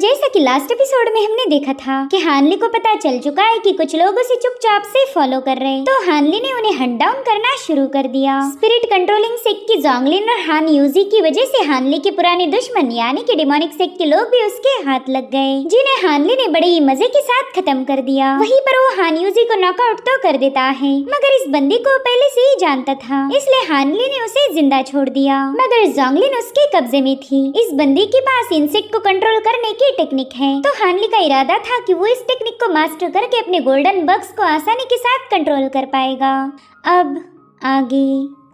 जैसा कि last episode में हमने देखा था कि हानली को पता चल चुका है कि कुछ लोग उसे चुपचाप से फॉलो कर रहे हैं, तो हानली ने उन्हें हंट डाउन करना शुरू कर दिया। स्पिरिट कंट्रोलिंग सेक्ट की जोंगलिन और हान यूजी की वजह से हानली के पुराने दुश्मन यानी कि डिमोनिक सेक्ट के लोग भी उसके हाथ लग गए, जिन्हें हानली ने बड़े ही मजे के साथ खत्म कर दिया। वहीं पर वो हान यूजी को नॉकआउट तो कर देता है, मगर इस बंदी को पहले से ही जानता था, इसलिए हानली ने उसे जिंदा छोड़ दिया। मगर जोंगलिन उसके कब्जे में थी। इस बंदी के पास इंसेक्ट को कंट्रोल करने की टेक्निक है, तो हानली का इरादा था कि वो इस टेक्निक को मास्टर करके अपने गोल्डन बग्स को आसानी के साथ कंट्रोल कर पाएगा। अब आगे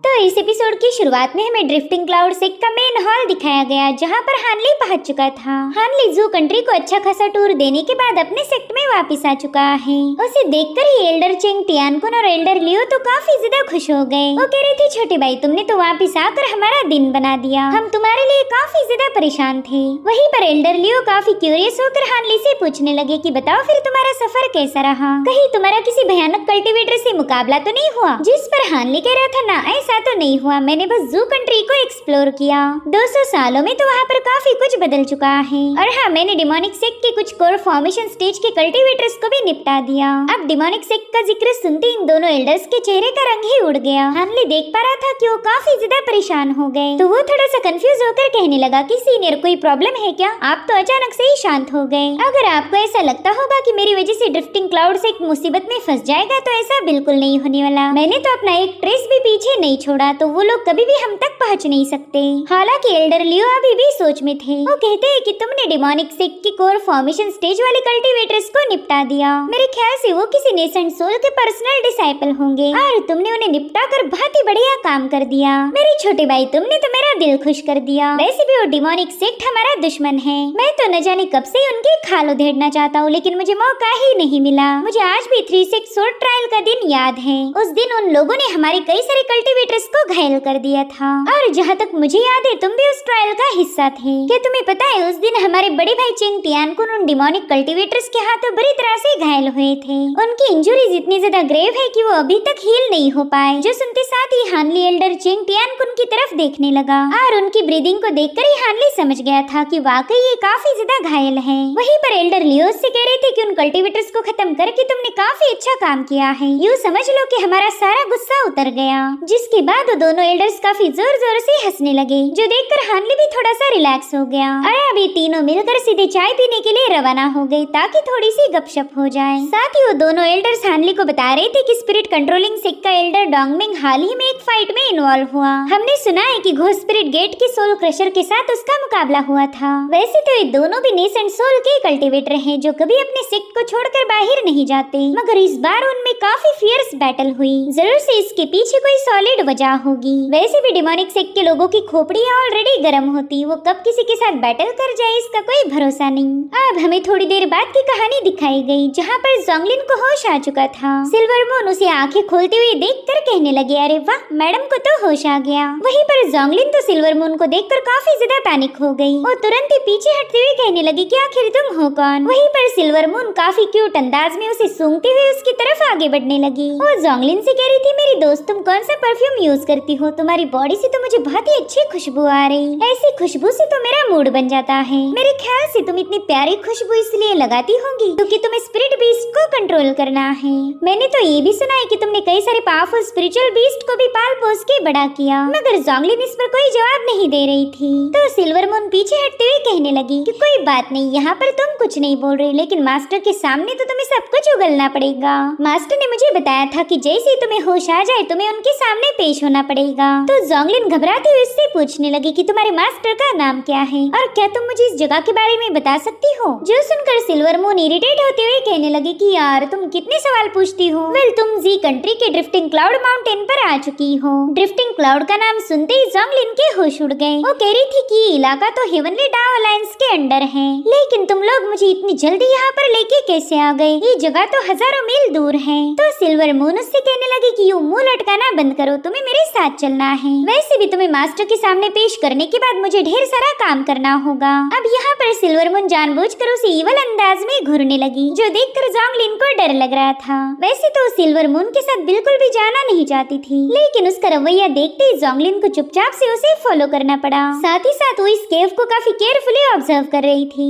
तो इस एपिसोड की शुरुआत में हमें ड्रिफ्टिंग क्लाउड सेक्ट का मेन हॉल दिखाया गया, जहाँ पर हानली पहुंच चुका था। हानली जू कंट्री को अच्छा खासा टूर देने के बाद अपने सेक्ट में वापस आ चुका है। उसे देखकर ही एल्डर चेंग टियानकुन और एल्डर लियो तो काफी ज्यादा खुश हो गए। वो कह रहे थे, छोटे भाई तुमने तो वापस आकर हमारा दिन बना दिया, हम तुम्हारे लिए काफी ज्यादा परेशान थे। वहीं पर एल्डर लियो काफी क्यूरियस होकर हानली से पूछने लगे कि बताओ फिर तुम्हारा सफर कैसा रहा, कहीं तुम्हारा किसी भयानक कल्टीवेटर से मुकाबला तो नहीं हुआ। जिस पर हानली कह रहा था, ना ऐसा तो नहीं हुआ, मैंने बस जू कंट्री को एक्सप्लोर किया। 200 सालों में तो वहाँ पर काफी कुछ बदल चुका है, और हाँ मैंने डिमोनिक सेक्ट के कुछ कोर फॉर्मेशन स्टेज के कल्टीवेटर्स को भी निपटा दिया। अब डिमोनिक सेक्ट का जिक्र सुनते इन दोनों एल्डर्स के चेहरे का रंग ही उड़ गया। हानली देख पा रहा था कि वो काफी ज्यादा परेशान हो गए, तो वो थोड़ा सा कंफ्यूज होकर कहने लगा कि सीनियर कोई प्रॉब्लम है क्या, आप तो अचानक से ही शांत हो गए। अगर आपको ऐसा लगता होगा कि मेरी वजह से ड्रिफ्टिंग क्लाउड सेक्ट मुसीबत में फंस जाएगा, तो ऐसा बिल्कुल नहीं होने वाला। मैंने तो अपना एक ट्रेस भी पीछे नहीं छोड़ा, तो वो लोग कभी भी हम तक पहुंच नहीं सकते। हालांकि एल्डर लियो अभी भी सोच में थे। वो कहते हैं कि तुमने डिमोनिक सेक्ट की कोर फॉर्मेशन स्टेज वाले कल्टीवेटर्स को निपटा दिया। मेरे ख्याल से वो किसी नेसेंट सोल के पर्सनल डिसाइपल होंगे, और तुमने उन्हें निपटा कर बहुत ही बढ़िया काम कर दिया। मेरे छोटे भाई तुमने तो मेरा दिल खुश कर दिया। वैसे भी वो डिमोनिक सेक्ट हमारा दुश्मन है, मैं तो न जाने कब से उनके खाल उधेड़ना चाहता हूँ, लेकिन मुझे मौका ही नहीं मिला। मुझे आज भी 3-6 सोर्ड ट्रायल का दिन याद है। उस दिन उन लोगों ने हमारे कई सारे कल्टीवेटर्स को घायल कर दिया था, और जहाँ तक मुझे याद है तुम भी उस ट्रायल का हिस्सा थे। क्या तुम्हें पता है उस दिन हमारे बड़े भाई चेंग टियानकुन उन डिमोनिक कल्टीवेटर्स के हाथों बुरी तरह से घायल हुए थे। उनकी इंजरीज इतनी ज्यादा ग्रेव है कि वो अभी तक हील नहीं हो पाए। जो सुनते साथ ही हानली एल्डर चेंग टियानकुन की तरफ देखने लगा, और उनकी ब्रीदिंग को देखकर ही हानली समझ गया था कि वाकई ये काफी ज्यादा घायल है। वहीं पर एल्डर लियो से कह रहे थे कि उन कल्टीवेटर्स को खत्म करके तुमने काफी अच्छा काम किया है, यूँ समझ लो कि हमारा सारा गुस्सा उतर गया। जिसके बाद वो दोनों एल्डर्स काफी जोर जोर से हंसने लगे, जो देखकर हानली भी थोड़ा सा रिलैक्स हो गया। अरे अभी तीनों मिलकर सीधे चाय पीने के लिए रवाना हो गए, ताकि थोड़ी सी गपशप हो जाए। साथ ही वो दोनों एल्डर्स हानली को बता रहे थे कि स्पिरिट कंट्रोलिंग सेक्ट का एल्डर डोंगमिंग हाल ही में एक फाइट में इन्वॉल्व हुआ। हमने सुना है कि घोस्ट स्पिरिट गेट के सोल क्रशर के साथ उसका मुकाबला हुआ था। वैसे तो ये दोनों भी नेसेंट सोल के कल्टीवेटर हैं, जो कभी अपने सेक्ट को छोड़कर बाहर नहीं जाते, मगर इस बार उनमें काफी फियर्स बैटल हुई। जरूर से इसके पीछे कोई सॉलिड वजह होगी। वैसे भी डिमोनिक सेक्ट के लोगों की खोपड़ियां ऑलरेडी गर्म होती, वो कब किसी के साथ बैटल कर जाए इसका कोई भरोसा नहीं। अब हमें थोड़ी देर बाद की कहानी दिखाई गई, जहाँ पर जोंगलिन को होश आ चुका था। सिल्वर मून उसे आंखें खोलते हुए देखकर कहने लगे, अरे वाह मैडम को तो होश आ गया। वहीं पर जोंगलिन तो सिल्वर मून को देखकर काफी ज्यादा पैनिक हो गई। वो तुरंत ही पीछे हटते हुए कहने लगी कि आखिर तुम हो कौन। वहीं पर सिल्वर मून काफी क्यूट अंदाज में उसे सूंघते हुए उसकी तरफ आगे बढ़ने लगी। वो जोंगलिन से कह रही थी, मेरी दोस्त तुम कौन सा परफ्यूम यूज करती हो, तुम्हारी बॉडी से तो मुझे बहुत ही अच्छी खुशबू आ रही, ऐसी खुशबू से तो मेरा मूड बन जाता है। मेरे ख्याल से तुम इतनी प्यारी खुशबू इसलिए लगाती होंगी क्योंकि तुम्हें स्पिरिट बीस्ट को कंट्रोल करना है। मैंने तो ये भी सुना है कि तुमने कई सारे पावरफुल स्पिरिचुअल बीस्ट को भी पाल पोस के बड़ा किया, मगर जोंगलिन इस पर कोई जवाब नहीं दे रही थी। तो सिल्वर मून पीछे हटते हुए कहने लगी कि कोई बात नहीं, यहाँ पर तुम कुछ नहीं बोल रही, लेकिन मास्टर के सामने तो तुम्हें सब कुछ उगलना पड़ेगा। मास्टर ने मुझे बताया था कि जैसे ही तुम्हें होश आ जाए तुम्हें उनके सामने पेश होना पड़ेगा। तो जोंगलिन घबराती हुई उससे पूछने लगी कि तुम्हारे मास्टर का नाम क्या है, और क्या तुम मुझे इस जगह के बारे में बता सकती हो। जो सुनकर सिल्वर मून इरिटेट होते हुए कहने लगी कि यार तुम कितने सवाल पूछती हो। वेल तुम जी कंट्री के ड्रिफ्टिंग क्लाउड माउंटेन पर आ चुकी हो। ड्रिफ्टिंग क्लाउड का नाम सुनते ही जोंगलिन के होश उड़ गए। वो कह रही थी कि ये इलाका तो हेवनली डाउ अलायंस के अंडर है, लेकिन तुम लोग मुझे इतनी जल्दी यहाँ पर लेके कैसे आ गए, ये जगह तो हजारों मील दूर है। तो सिल्वर मून उससे कहने लगी कि यूँ मुंह लटकाना बंद करो, तुम्हें मेरे साथ चलना है। वैसे भी तुम्हें मास्टर के सामने पेश करने के बाद मुझे ढेर सारा काम करना होगा। अब यहाँ पर सिल्वर मून जानबूझकर उसे ईवल अंदाज में घूरने लगी, जो देखकर जोंगलिन को डर लग रहा था। वैसे तो सिल्वर मून के साथ बिल्कुल भी जाना नहीं चाहती थी, लेकिन उसका रवैया देखते ही जोंगलिन को चुपचाप से उसे फॉलो करना पड़ा। साथ ही साथ वो इस केव को काफी केयरफुली ऑब्जर्व कर रही थी।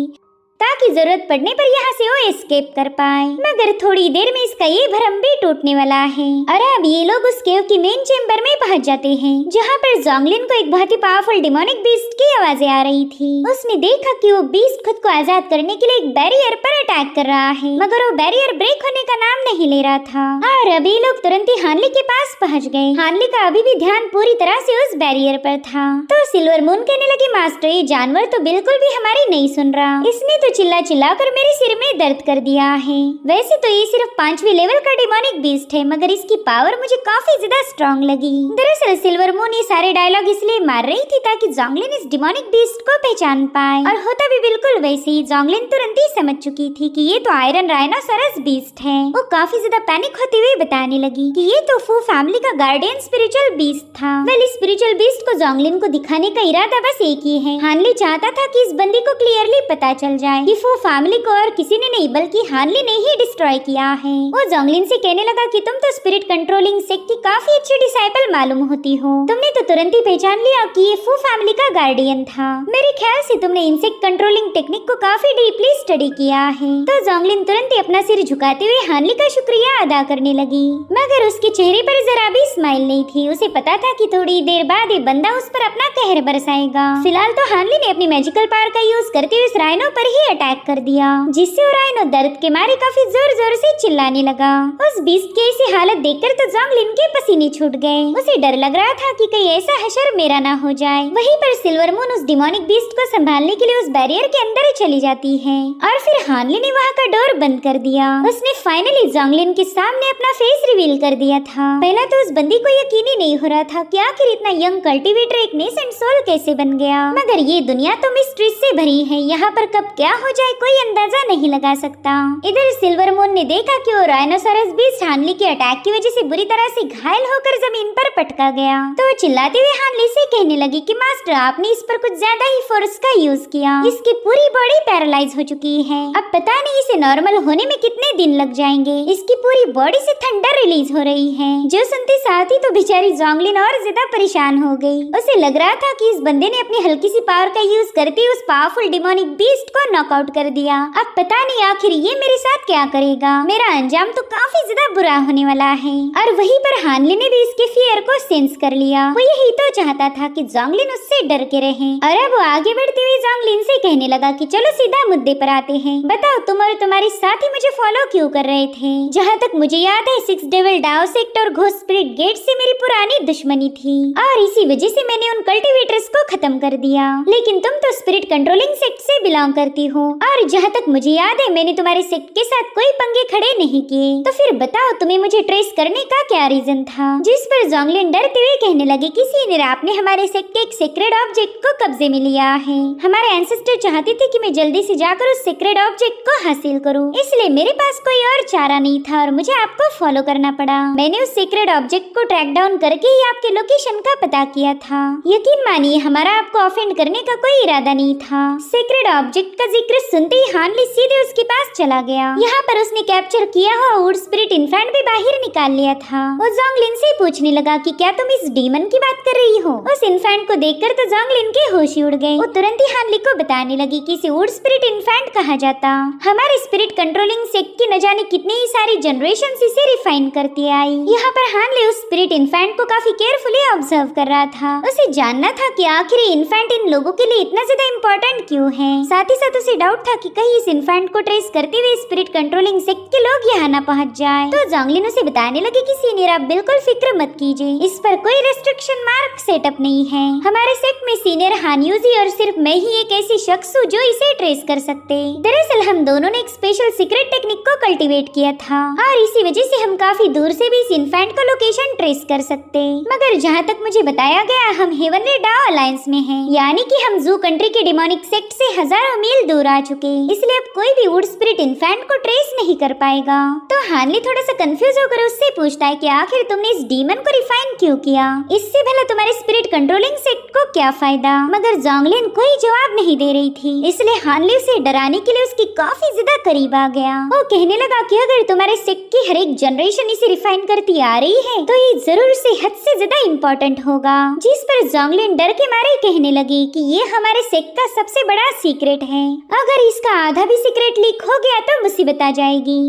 ताकि जरूरत पड़ने पर यहाँ से वो एस्केप कर पाए। मगर थोड़ी देर में इसका ये भ्रम भी टूटने वाला है और अब ये लोग उस केव की मेन चेम्बर में पहुंच जाते हैं, जहाँ पर जोंगलिन को एक बहुत ही पावरफुल डिमोनिक बीस्ट की आवाजें आ रही थी। उसने देखा कि वो बीस्ट खुद को आजाद करने के लिए एक बैरियर पर अटैक कर रहा है, मगर वो बैरियर ब्रेक होने का नाम नहीं ले रहा था। और अभी लोग तुरंत ही हानली के पास पहुंच गए। हानली का अभी भी ध्यान पूरी तरह से उस बैरियर पर था। तो सिल्वर मून कहने लगी, मास्टर ये जानवर तो बिल्कुल भी हमारी नहीं सुन रहा, इसने तो चिल्ला चिल्ला कर मेरे सिर में दर्द कर दिया है। वैसे तो ये सिर्फ 5वीं लेवल का डिमोनिक बीस्ट है, मगर इसकी पावर मुझे काफी ज्यादा स्ट्रॉन्ग लगी। दरअसल सिल्वर मून ये सारे डायलॉग इसलिए मार रही थी ताकि जोंगलिन इस डिमोनिक बीस्ट को पहचान पाए, और होता भी बिल्कुल वैसे ही। जोंगलिन तुरंत ही समझ चुकी थी कि ये तो आयरन राइनोसोरस बीस्ट है। वो काफी ज्यादा पैनिक होते हुए बताने लगी कि ये तो फू फैमिली का गार्डियन स्पिरिचुअल बीस्ट था। वेल इस स्पिरिचुअल बीस्ट को जोंगलिन को दिखाने का इरादा बस एक ही है। हानली चाहता था कि इस बंदी को क्लियरली पता चल जाए कि फू फैमिली को और किसी ने नहीं बल्कि हानली ने ही डिस्ट्रॉय किया है। वो जोंगलिन से कहने लगा कि तुम तो स्पिरिट कंट्रोलिंग सेक्ट की काफी अच्छी डिसाइपल मालूम होती हो। तुमने तो तुरंत ही पहचान लिया कि ये फू फैमिली का गार्डियन था। मेरे ख्याल से तुमने इंसेक्ट कंट्रोलिंग टेक्निक को काफी डीपली स्टडी किया है। तो जोंगलिन तुरंत ही अपना सिर झुकाते हुए हानली का शुक्रिया अदा करने लगी, मगर उसके चेहरे पर जरा भी स्माइल नहीं थी। उसे पता था कि थोड़ी देर बाद ये बंदा उस पर अपना कहर बरसाएगा। फिलहाल तो हानली ने अपनी मैजिकल पावर का यूज करते हुए उस राइनो पर ही अटैक कर दिया, जिससे वो राइनो दर्द के मारे काफी जोर जोर से चिल्लाने लगा। उस बीस्ट की ऐसी हालत देखकर तो जोंगलिन के पसीने छूट गए। उसे डर लग रहा था कि कहीं ऐसा हशर मेरा ना हो जाए। वहीं पर सिल्वर मून उस डिमोनिक बीस्ट को संभालने के लिए उस बैरियर के अंदर चली जाती है, और फिर हानली ने वहाँ का डोर बंद कर दिया। उसने फाइनली जोंगलिन के सामने अपना फेस रिवील कर दिया था। पहला तो उस बंदी को यकीन ही नहीं हो रहा था कि आखिर इतना यंग कल्टीवेटर एक नेसेंट सोल कैसे बन गया। मगर ये दुनिया तो मिस्ट्री से भरी है, यहाँ पर कब क्या हो जाए कोई अंदाजा नहीं लगा सकता। इधर सिल्वर मून ने देखा कि वो राइनोसोरस बीस्ट हानली के अटैक की वजह से बुरी तरह से घायल होकर जमीन पर पटका गया। तो चिल्लाते हुए हानली से कहने लगी कि मास्टर आपने इस पर कुछ ज्यादा ही फोर्स का यूज किया, इसकी पूरी बॉडी पैरालाइज हो चुकी है। अब पता नहीं इसे नॉर्मल होने में कितने दिन लग जाएंगे। इसकी पूरी बॉडी से थंडर रिलीज हो रही है। जो सुनते साथ ही तो बेचारी जोंगलिन और ज्यादा परेशान हो गई। उसे लग रहा था कि इस बंदे ने अपनी हल्की सी पावर का यूज करके उस पावरफुल डिमोनिक बीस्ट को नॉकआउट कर दिया। अब पता नहीं आखिर ये मेरे साथ क्या करेगा। मेरा अंजाम तो काफी ज्यादा बुरा होने वाला है। और वहीं पर हानली ने भी इसके फियर को सेंस कर लिया। वो यही तो चाहता था कि जोंगलिन उससे डर के रहे। और अब वो आगे बढ़ते हुए जोंगलिन से कहने लगा कि चलो सीधा मुद्दे पर आते हैं। बताओ तुम और तुम्हारे साथी मुझे फॉलो क्यों कर रहे थे? जहाँ तक मुझे याद है 6 डेविल डाओ सेक्ट और घोस्ट स्पिरिट गेट से मेरी पुरानी दुश्मनी थी, और इसी वजह से मैंने उन कल्टीवेटर्स को खत्म कर दिया। लेकिन तुम तो स्पिरिट कंट्रोलिंग सेक्ट से बिलोंग करती हो, और जहाँ तक मुझे याद है मैंने तुम्हारे सेक्ट के साथ कोई पंगे खड़े नहीं किए। तो फिर बताओ तुम्हें मुझे ट्रेस करने का क्या रीजन था? जिस पर जोंगलिन डरते हुए कहने लगी कि सीनियर आपने हमारे सेक्ट के एक सीक्रेट ऑब्जेक्ट को कब्जे में लिया है। हमारे एंसेस्टर चाहते थे कि मैं जल्दी से जाकर उस सीक्रेट ऑब्जेक्ट को हासिल करूं, इसलिए मेरे पास कोई और चारा नहीं था और मुझे आपको फॉलो करना पड़ा। मैंने उस सीक्रेट ऑब्जेक्ट को ट्रैक डाउन करके ही आपके लोकेशन का पता किया था। यकीन मानिए हमारा आपको ऑफेंड करने का कोई इरादा नहीं था। सीक्रेट ऑब्जेक्ट का जिक्र सुनते ही हानली सीधे उसके पास चला गया। यहाँ पर उसने कैप्चर किया हुआ वुड स्पिरिट इन्फेंट भी बाहर निकाल लिया था। वो जोंगलिन से पूछने लगा कि क्या तुम इस डीमन की बात कर रही हो? उस इन्फेंट को देखकर तो जोंगलिन के होश ही उड़ गए। वो तुरंत ही हानली को बताने लगी कि इसे वुड स्पिरिट इन्फेंट कहा जाता। हमारे स्पिरिट कंट्रोलिंग सेक्ट की न जाने कितनी ही सारी जनरेशन इसे रिफाइन करती आई। यहाँ पर हानली उस स्पिरिट इन्फेंट को काफी केयरफुली ऑब्जर्व कर रहा था। उसे जानना था कि आखिर इन्फेंट इन लोगों के लिए इतना ज्यादा इम्पोर्टेंट क्यों है। साथ ही साथ उसे डाउट था कि कहीं इस इन्फेंट को ट्रेस करते हुए स्पिरिट कंट्रोलिंग सेक्ट के लोग यहाँ न पहुँच जाए। तो जोंगलिन उसे बताने लगे कि सीनियर आप बिल्कुल फिक्र मत कीजिए, इस पर कोई रेस्ट्रिक्शन मार्क सेटअप नहीं है। हमारे सेक्ट में सीनियर हानयूजी और सिर्फ मैं ही एक ऐसी शख्स हूँ जो इसे ट्रेस कर सकते। दरअसल हम दोनों ने एक स्पेशल सीक्रेट टेक्निक को कल्टीवेट किया था, और इसी वजह से हम काफी दूर से भी इस इन्फेंट का लोकेशन ट्रेस कर सकते। मगर जहाँ तक मुझे बताया गया हम हेवनली डाओ अलायंस में हैं, यानी कि हम जू कंट्री के डिमोनिक सेक्ट से हजारों मील दूर आ चुके, इसलिए अब कोई भी वुड स्पिरिट इन्फेंट को ट्रेस नहीं कर पाएगा। तो हानली थोड़ा सा कंफ्यूज होकर उससे पूछता है कि आखिर तुमने इस डीमन को रिफाइन क्यों किया? इससे भला तुम्हारे स्पिरिट कंट्रोलिंग सेक्ट को क्या फायदा? मगर जोंगलिन कोई जवाब नहीं दे रही थी, इसलिए हानली उसे डराने के लिए उसके काफी ज्यादा करीब आ गया। वो कहने लगा कि अगर तुम्हारे सेक्ट की हर एक जनरेशन इसे रिफाइन करती आ रही है तो ये जरूर से हद से ज्यादा इम्पोर्टेंट होगा। जिस पर जोंगलिन डर के मारे कहने लगी कि ये हमारे सेक्ट का सबसे बड़ा सीक्रेट है अगर इसका आधा भी सीक्रेट लीक हो गया तो मुसीबत आ जाएगी।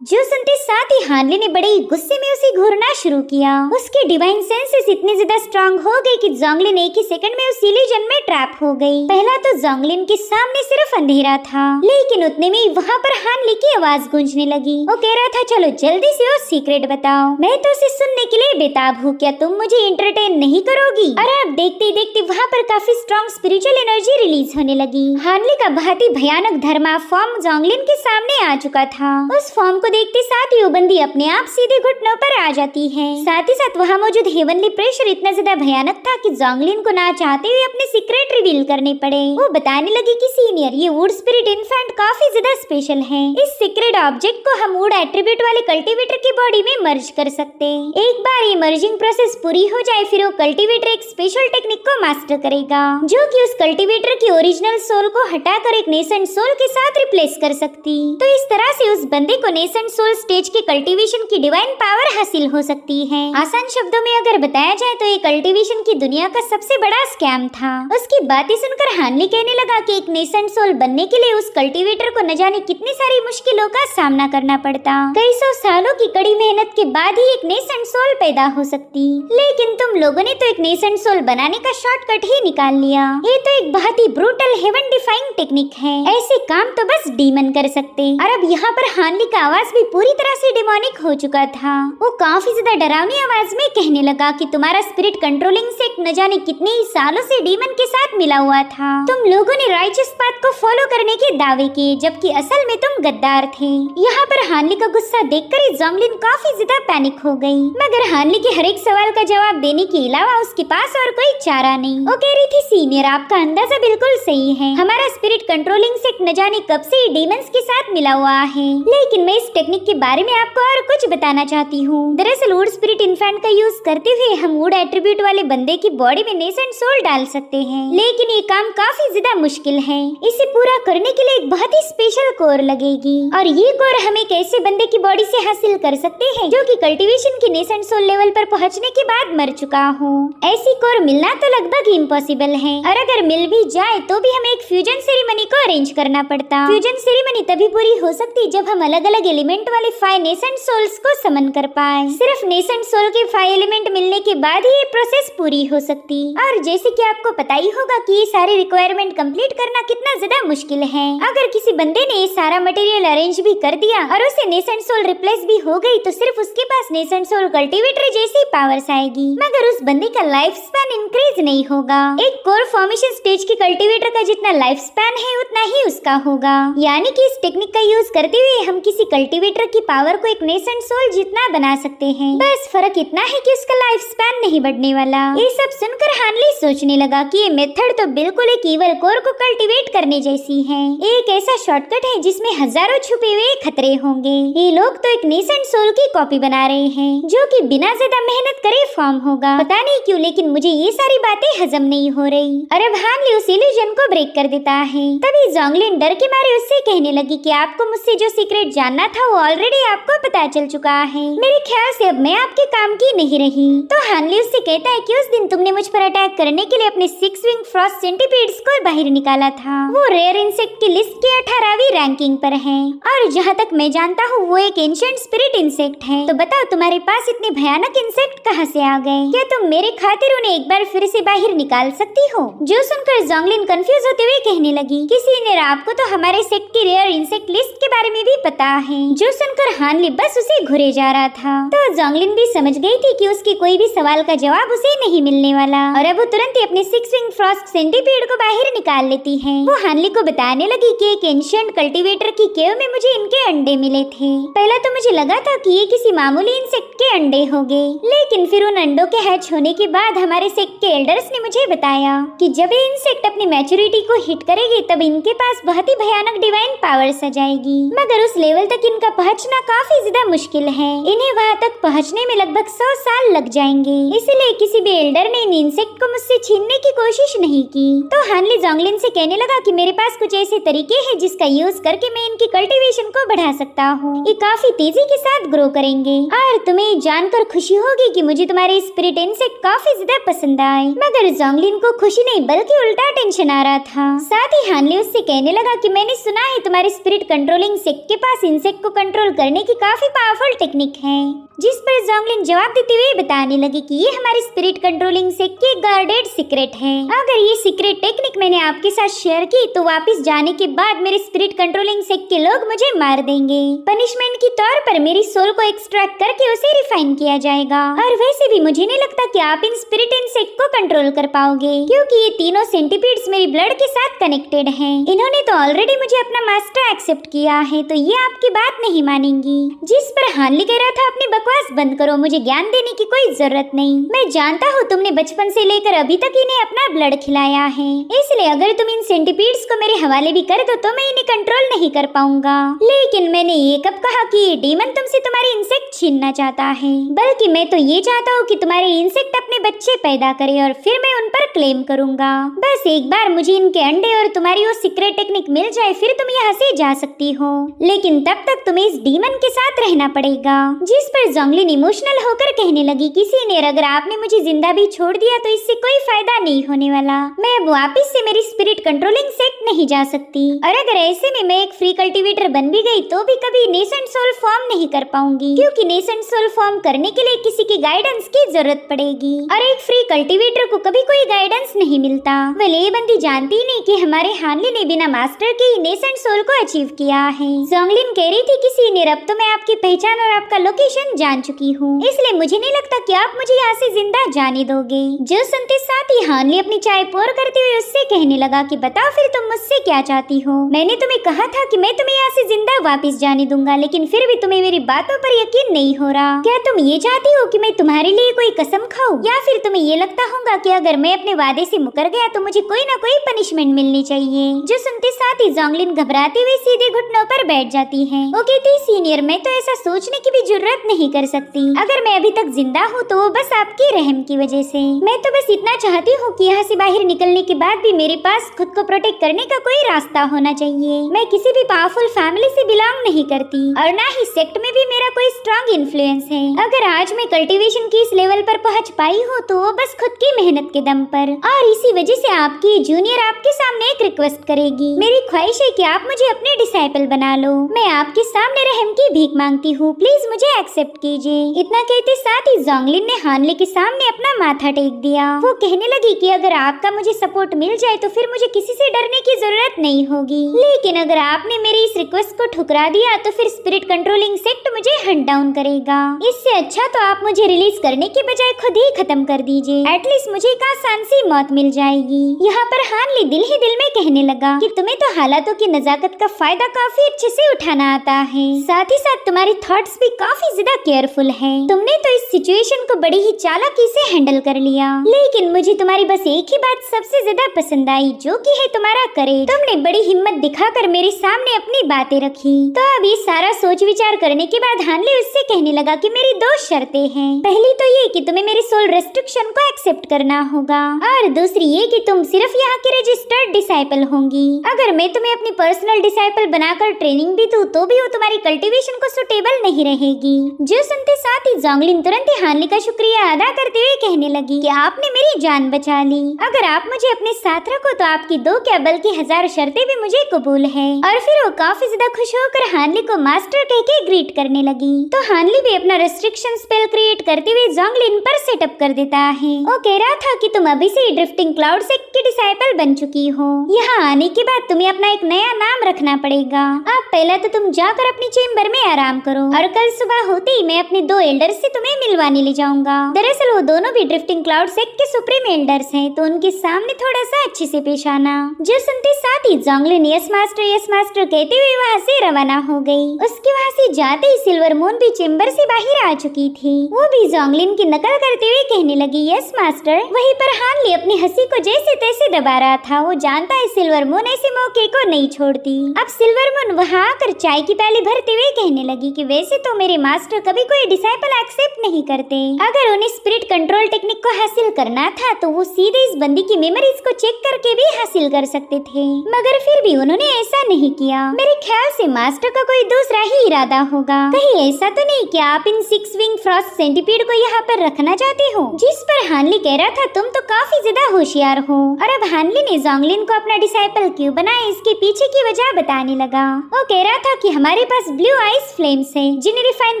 जो सुनते साथ ही हानली ने बड़े गुस्से में उसे घूरना शुरू किया। उसके डिवाइन सेंसेस इतने ज्यादा स्ट्रांग हो गए कि जोंगलिन एक ही सेकंड में उस इल्यूजन में ट्रैप हो गई। पहला तो जोंगलिन के सामने सिर्फ अंधेरा था, लेकिन उतने में वहाँ पर हानली की आवाज गूंजने लगी। वो कह रहा था, चलो जल्दी से वो सीक्रेट बताओ, मैं तो उसे सुनने के लिए बेताब हूँ, क्या तुम मुझे एंटरटेन नहीं करोगी? और अब देखते ही देखते वहाँ पर काफी स्ट्रॉन्ग स्पिरिचुअल एनर्जी रिलीज होने लगी। हानली का बहुत ही भयानक धर्मा फॉर्म जोंगलिन के सामने आ चुका था। उस फॉर्म को देखते साथ ही वो बंदी अपने आप सीधे घुटनों पर आ जाती है। साथ ही साथ वहाँ मौजूद हेवनली प्रेशर इतना ज्यादा भयानक था कि जोंगलिन को ना चाहते हुए अपने सीक्रेट रिवील करने पड़े। वो बताने लगी कि सीनियर, ये वुड स्पिरिट इन्फेंट काफी ज्यादा स्पेशल है। इस सीक्रेट ऑब्जेक्ट को हम वुड एट्रीब्यूट वाले कल्टीवेटर की बॉडी में मर्ज कर सकते। एक बार ये मर्जिंग प्रोसेस पूरी हो जाए, फिर वो कल्टीवेटर एक स्पेशल टेक्निक को मास्टर करेगा, जो कि उस कल्टीवेटर की ओरिजिनल सोल को हटाकर एक नेसेंट सोल के साथ रिप्लेस कर सकती। तो इस तरह से उस बंदे को नेसेंट सोल स्टेज के कल्टीवेशन की डिवाइन पावर हासिल हो सकती है। आसान शब्दों में अगर बताया जाए तो ये कल्टीवेशन की दुनिया का सबसे बड़ा स्कैम था। उसकी बातें सुनकर हानली कहने लगा कि एक नेसेंट सोल बनने के लिए उस कल्टीवेटर को न जाने कितनी सारी मुश्किलों का सामना करना पड़ता। कई सौ सालों की कड़ी मेहनत के बाद ही एक नेसेंट सोल पैदा हो सकती, लेकिन तुम लोगों ने तो एक नेसेंट सोल बनाने का शॉर्टकट ही निकाल लिया। ये तो एक बहुत ही ब्रूटल हेवन डिफाइंग टेक्निक है, ऐसे काम तो बस डीमन कर सकते। और अब यहाँ पर हानली का आवाज भी पूरी तरह से डिमोनिक हो चुका था। वो काफी ज्यादा डरावनी आवाज में कहने लगा कि तुम्हारा स्पिरिट कंट्रोलिंग सेक्ट न जाने कितने ही सालों से डीमन के साथ मिला हुआ था। तुम लोगों ने राइचस पाथ को फॉलो करने के दावे किए, जबकि असल में तुम गद्दार थे। यहाँ पर हानली का गुस्सा देखकर जोंगलिन काफी ज्यादा पैनिक हो गई, मगर हानली के हर एक सवाल का जवाब देने के अलावा उसके पास और कोई चारा नहीं। वो कह रही थी, सीनियर आपका अंदाजा बिल्कुल सही है, हमारा स्पिरिट कंट्रोलिंग सेक्ट न जाने कब से डीमंस के साथ मिला हुआ है, लेकिन मैं इस टेक्निक के बारे में आपको और कुछ बताना चाहती हूँ। दरअसल वुड स्पिरिट इन्फेंट का यूज करते हुए हम वुड एट्रीब्यूट वाले बंदे की बॉडी में नेसेंट सोल डाल सकते हैं, लेकिन ये काम काफी ज्यादा मुश्किल है। इसे पूरा करने के लिए एक बहुत ही स्पेशल कोर लगेगी, और ये कोर हम एक ऐसे बंदे की बॉडी से हासिल कर सकते हैं जो कि कल्टीवेशन की नेसेंट सोल लेवल पर पहुँचने के बाद मर चुका हो। ऐसी कोर मिलना तो लगभग इम्पॉसिबल है, और अगर मिल भी जाए तो भी हमें एक फ्यूजन सेरेमनी को अरेंज करना पड़ता। फ्यूजन सेरेमनी तभी पूरी हो सकती जब हम अलग अलग एलिमेंट वाले 5 नेसेंट सोल्स को समन कर पाए। सिर्फ नेसेंट सोल के 5 एलिमेंट मिलने के बाद ही ये प्रोसेस पूरी हो सकती। और जैसे कि आपको पता ही होगा कि ये सारे रिक्वायरमेंट कंप्लीट करना कितना ज्यादा मुश्किल है। अगर किसी बंदे ने ये सारा मटेरियल अरेंज भी कर दिया और उसे नेसेंट सोल रिप्लेस भी हो गई, तो सिर्फ उसके पास नेसेंट सोल कल्टीवेटर जैसी पावर्स आएगी, मगर उस बंदे का लाइफ स्पैन इंक्रीज नहीं होगा। एक कोर फॉर्मेशन स्टेज के कल्टीवेटर का जितना लाइफ स्पैन है उतना ही उसका होगा। यानी कि इस टेक्निक का यूज करते हुए हम किसी कल्टीवेटर की पावर को एक नेसेंट सोल जितना बना सकते हैं। बस फर्क इतना है कि उसका लाइफ स्पैन नहीं बढ़ने वाला। ये सब सुनकर हानली सोचने लगा कि ये मेथड तो बिल्कुल एक ईवल कोर को कल्टीवेट करने जैसी है। एक ऐसा शॉर्टकट है जिसमें हजारों छुपे हुए खतरे होंगे। ये लोग तो एक नेसेंट सोल की कॉपी बना रहे हैं, जो कि बिना ज्यादा मेहनत करे फॉर्म होगा। पता नहीं क्यों, लेकिन मुझे ये सारी बातें हजम नहीं हो रही। और अब हानली उस इल्यूजन को ब्रेक कर देता है। तभी जोंगलिन डर के मारे उससे कहने लगी कि आपको मुझसे जो सीक्रेट जानना था वो ऑलरेडी आपको पता चल चुका है। मेरे ख्याल से अब मैं आपके काम की नहीं रही। तो हानली उससे कहता है कि उस दिन तुमने मुझ पर अटैक करने के लिए अपने 6 विंग फ्रॉस्ट सेंटीपीड्स को बाहर निकाला था। वो रेयर इंसेक्ट की लिस्ट के 18वीं रैंकिंग पर है, और जहाँ तक मैं जानता हूँ वो एक एंशिएंट स्पिरिट इंसेक्ट है। तो बताओ तुम्हारे पास इतने भयानक इंसेक्ट कहाँ से आ गए? क्या तुम मेरे खातिर उन्हें एक बार फिर से बाहर निकाल सकती हो? जो सुनकर जोंगलिन कंफ्यूज होते हुए कहने लगी कि सीनियर, आपको तो हमारे सेक्ट की रेयर इंसेक्ट लिस्ट के बारे में भी पता है। जो सुनकर हानली बस उसे घुरे जा रहा था। तो जोंगलिन भी समझ गई थी कि उसके कोई भी सवाल का जवाब उसे नहीं मिलने वाला, और अब वो तुरंत ही अपने 6 विंग फ्रॉस्ट सेंटीपीड को बाहर निकाल लेती है। वो हानली को बताने लगी कि एक एंशिएंट कल्टीवेटर की केव में मुझे इनके अंडे मिले थे। पहला तो मुझे लगा था कि ये किसी मामूली इंसेक्ट के अंडे होंगे, लेकिन फिर उन अंडों के हैच होने के बाद हमारे सेक्ट के एल्डर्स ने मुझे बताया कि जब ये इंसेक्ट अपनी मैच्योरिटी को हिट करेगी तब इनके पास बहुत ही भयानक डिवाइन पावर्स आ जाएगी, मगर उस लेवल तक इनका का पहुंचना काफी ज्यादा मुश्किल है। इन्हें वहाँ तक पहुंचने में लगभग 100 साल लग जाएंगे। इसलिए किसी भी एल्डर ने इन इंसेक्ट को मुझसे छीनने की कोशिश नहीं की। तो हानली जोंगलिन से कहने लगा कि मेरे पास कुछ ऐसे तरीके हैं जिसका यूज करके मैं इनकी कल्टीवेशन को बढ़ा सकता हूँ। ये काफी तेजी के साथ ग्रो करेंगे और तुम्हें जानकर खुशी होगी कि मुझे तुम्हारे स्पिरिट इंसेक्ट काफी ज्यादा पसंद आए। मगर जोंगलिन को खुशी नहीं बल्कि उल्टा टेंशन आ रहा था। साथ ही हानली उससे कहने लगा कि मैंने सुना है तुम्हारे स्पिरिट कंट्रोलिंग सेक्ट के पास इंसेक्ट को कंट्रोल करने की काफी पावरफुल टेक्निक है। जिस पर जोंगलिन जवाब देते हुए बताने लगी कि ये हमारे स्पिरिट कंट्रोलिंग सेक्ट की गार्डेड सीक्रेट है। अगर ये सीक्रेट टेक्निक मैंने आपके साथ शेयर की तो वापस जाने के बाद मेरे स्पिरिट कंट्रोलिंग सेक्ट के लोग मुझे मार देंगे। पनिशमेंट के तौर पर मेरी सोल को एक्सट्रैक्ट करके उसे रिफाइन किया जाएगा। और वैसे भी मुझे नहीं लगता कि आप इन स्पिरिट इंसेक्ट को कंट्रोल कर पाओगे, क्योंकि ये तीनों सेंटीपीड्स मेरी ब्लड के साथ कनेक्टेड हैं। इन्होंने तो ऑलरेडी मुझे अपना मास्टर एक्सेप्ट किया है, तो ये आपकी बात नहीं मानेंगी। जिस पर हानली कह रहा था अपनी बकवास बंद करो, मुझे ज्ञान देने की कोई जरूरत नहीं। मैं जानता हूँ तुमने बचपन से लेकर अभी तक इन्हें अपना ब्लड खिलाया है, इसलिए अगर तुम इन सेंटीपीड्स को मेरे हवाले भी कर दो तो मैं इन्हें कंट्रोल नहीं कर पाऊंगा। लेकिन मैंने ये कब कहा कि ये डीमन तुमसे तुम्हारे इंसेक्ट छीनना चाहता है, बल्कि मैं तो ये चाहता हूँ कि तुम्हारे इंसेक्ट अपने बच्चे पैदा करे और फिर मैं उन पर क्लेम करूंगा। बस एक बार मुझे इनके अंडे और तुम्हारी वो सीक्रेट टेक्निक मिल जाए फिर तुम यहाँ से जा सकती हो, लेकिन तब तक तुम्हें इस डीमन के साथ रहना पड़ेगा। जिस पर जोंगलिन इमोशनल होकर कहने लगी कि सीनियर, अगर आपने मुझे जिंदा भी छोड़ दिया तो इससे कोई फायदा नहीं होने वाला। मैं अब वापस से मेरी स्पिरिट कंट्रोलिंग सेक्ट नहीं जा सकती, और अगर ऐसे में मैं एक फ्री कल्टीवेटर बन भी गई तो भी कभी नेसेंट सोल फॉर्म नहीं कर पाऊंगी, क्योंकि नेसेंट सोल फॉर्म करने के लिए किसी की गाइडेंस की जरूरत पड़ेगी, और एक फ्री कल्टीवेटर को कभी कोई गाइडेंस नहीं मिलता। वेल ये बंदी जानती नहीं कि हमारे हानली ने बिना मास्टर के ही नेसेंट सोल को अचीव किया है। जोंगलिन कह रही थी कि सीनियर, अब तो मैं आपकी पहचान और आपका लोकेशन जान चुकी हूँ, इसलिए मुझे नहीं लगता कि आप मुझे यहाँ से जिंदा जाने दोगे। जो सुनते साथ ही हानली अपनी चाय पोर करते हुए उससे कहने लगा कि बताओ फिर तुम मुझसे क्या चाहती हो। मैंने तुम्हें कहा था कि मैं तुम्हें यहाँ से जिंदा वापस जाने दूंगा, लेकिन फिर भी तुम्हें मेरी बातों पर यकीन नहीं हो रहा। क्या तुम ये चाहती हो कि मैं तुम्हारे लिए कोई कसम खाऊं, या फिर तुम्हें ये लगता होगा कि अगर मैं अपने वादे से मुकर गया तो मुझे कोई ना कोई पनिशमेंट मिलनी चाहिए। जो सुनते साथ ही जोंगलिन घबराते हुए सीधे घुटनों पर बैठ जाती है। वो कहती सीनियर, मैं तो ऐसा सोचने की भी जरूरत नहीं कर सकती। अगर मैं अभी तक जिंदा हूँ तो वो बस आपकी रहम की वजह से। मैं तो बस इतना चाहती हूँ कि यहाँ से बाहर निकलने के बाद भी मेरे पास खुद को प्रोटेक्ट करने का कोई रास्ता होना चाहिए। मैं किसी भी पावरफुल फैमिली से बिलोंग नहीं करती, और ना ही सेक्ट में भी मेरा कोई स्ट्रॉन्ग इन्फ्लुएंस है। अगर आज मैं कल्टीवेशन की इस लेवल पर पहुँच पाई हूँ तो वो बस खुद की मेहनत के दम पर, और इसी वजह से आपकी जूनियर आपके सामने एक रिक्वेस्ट करेगी। मेरी ख्वाहिश है कि आप मुझे अपने डिसाइपल बना लो। मैं आपके सामने रहम की भीख मांगती हूँ, प्लीज मुझे एक्सेप्ट कीजिए। इतना कहते साथ ही जोंगलिन ने हानली के सामने अपना माथा टेक दिया। वो कहने लगी कि अगर आपका मुझे सपोर्ट मिल जाए तो फिर मुझे किसी से डरने की जरूरत नहीं होगी, लेकिन अगर आपने मेरी इस रिक्वेस्ट को ठुकरा दिया तो फिर स्पिरिट कंट्रोलिंग सेक्ट मुझे हंट डाउन करेगा। इससे अच्छा तो आप मुझे रिलीज करने के बजाय खुद ही खत्म कर दीजिए, एटलीस्ट मुझे एक आसान सी मौत मिल जाएगी। यहाँ पर हानली दिल ही दिल में कहने लगा कि तुम्हें तो हालातों की नजाकत का फायदा काफी अच्छे से उठाना आता है, साथ ही साथ तुम्हारी थॉट्स भी काफी ज्यादा केयरफुल है। तुमने तो इस सिचुएशन को बड़ी ही चालाकी से हैंडल कर लिया, लेकिन मुझे तुम्हारी बस एक ही बात सबसे ज्यादा पसंद आई, जो कि है तुम्हारा करेज। तुमने बड़ी हिम्मत दिखाकर मेरे सामने अपनी बातें रखी। तो अब ये सारा सोच विचार करने के बाद हानली उससे कहने लगा कि मेरी दो शर्तें हैं। पहली तो ये कि तुम्हें मेरे सोल रेस्ट्रिक्शन को एक्सेप्ट करना होगा, और दूसरी ये कि तुम सिर्फ यहाँ की रजिस्टर्ड डिसाइपल होंगी। अगर मैं तुम्हें अपनी पर्सनल डिसाइपल बनाकर ट्रेनिंग भी दूं तो भी वो तुम्हारी कल्टीवेशन को सुटेबल नहीं रहेगी। जो सुनते साथ ही जोंगलिन तुरंत ही हानली का शुक्रिया अदा करते हुए कहने लगी कि आपने मेरी जान बचा ली। अगर आप मुझे अपने साथ रखो तो आपकी दो क्या बल्कि 1000 शर्तें भी मुझे कबूल है। और फिर वो काफी ज्यादा खुश होकर हानली को मास्टर कह के ग्रीट करने लगी। तो हानली भी अपना रेस्ट्रिक्शन स्पेल क्रिएट करते हुए जोंगलिन पर सेटअप कर देता है। वो कह रहा था कि तुम अभी से ड्रिफ्टिंग क्लाउड सेक्ट की डिसाइपल बन चुकी हो। यहाँ आने के बाद तुम्हें अपना एक नया नाम रखना पड़ेगा। अब पहला तो तुम जाकर अपनी चेम्बर में आराम करो, और कल सुबह होते ही मैं अपने 2 एल्डर्स से तुम्हें मिलवाने ले जाऊंगा। दरअसल वो दोनों भी ड्रिफ्टिंग क्लाउड सेक्ट के सुप्रीम एल्डर्स हैं, तो उनके सामने थोड़ा सा अच्छे से पेश आना। जो सुनते साथ ही जोंगलिन यस मास्टर कहते हुए वहाँ से रवाना हो गई। उसके वहाँ से जाते ही सिल्वर मून भी चेम्बर से बाहर आ चुकी थी। वो भी जोंगलिन की नकल करते हुए कहने लगी यस मास्टर। वहीं पर हानली अपनी हंसी को जैसे तैसे दबा रहा था। वो जानता है सिल्वर मून ऐसे मौके को नहीं छोड़ती। अब सिल्वर मून वहाँ आकर चाय की प्याली भरते हुए कहने लगी कि वैसे तो मेरे मास्टर कभी कोई डिसाइपल एक्सेप्ट नहीं करते। अगर उन्हें स्पिरिट कंट्रोल टेक्निक को हासिल करना था तो वो सीधे इस बंदी की मेमोरीज को चेक करके भी हासिल कर सकते थे, मगर फिर भी उन्होंने ऐसा नहीं किया। मेरे ख्याल से मास्टर का कोई दूसरा ही इरादा होगा। कहीं ऐसा तो नहीं कि आप इन 6 विंग फ्रॉस्ट सेंटीपीड को यहाँ पर रखना चाहते हो? जिस पर हानली कह रहा था तुम तो काफी ज्यादा होशियार हो। और अब हानली ने जोंगलिन को अपना डिसाइपल क्यों बनाया इसके पीछे की वजह बताने लगा। वो कह रहा था कि हमारे पास ब्लू आइस फ्लेम्स है जिन्हें रिफाइन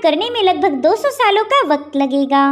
करने में लगभग 200 सालों का वक्त लगेगा,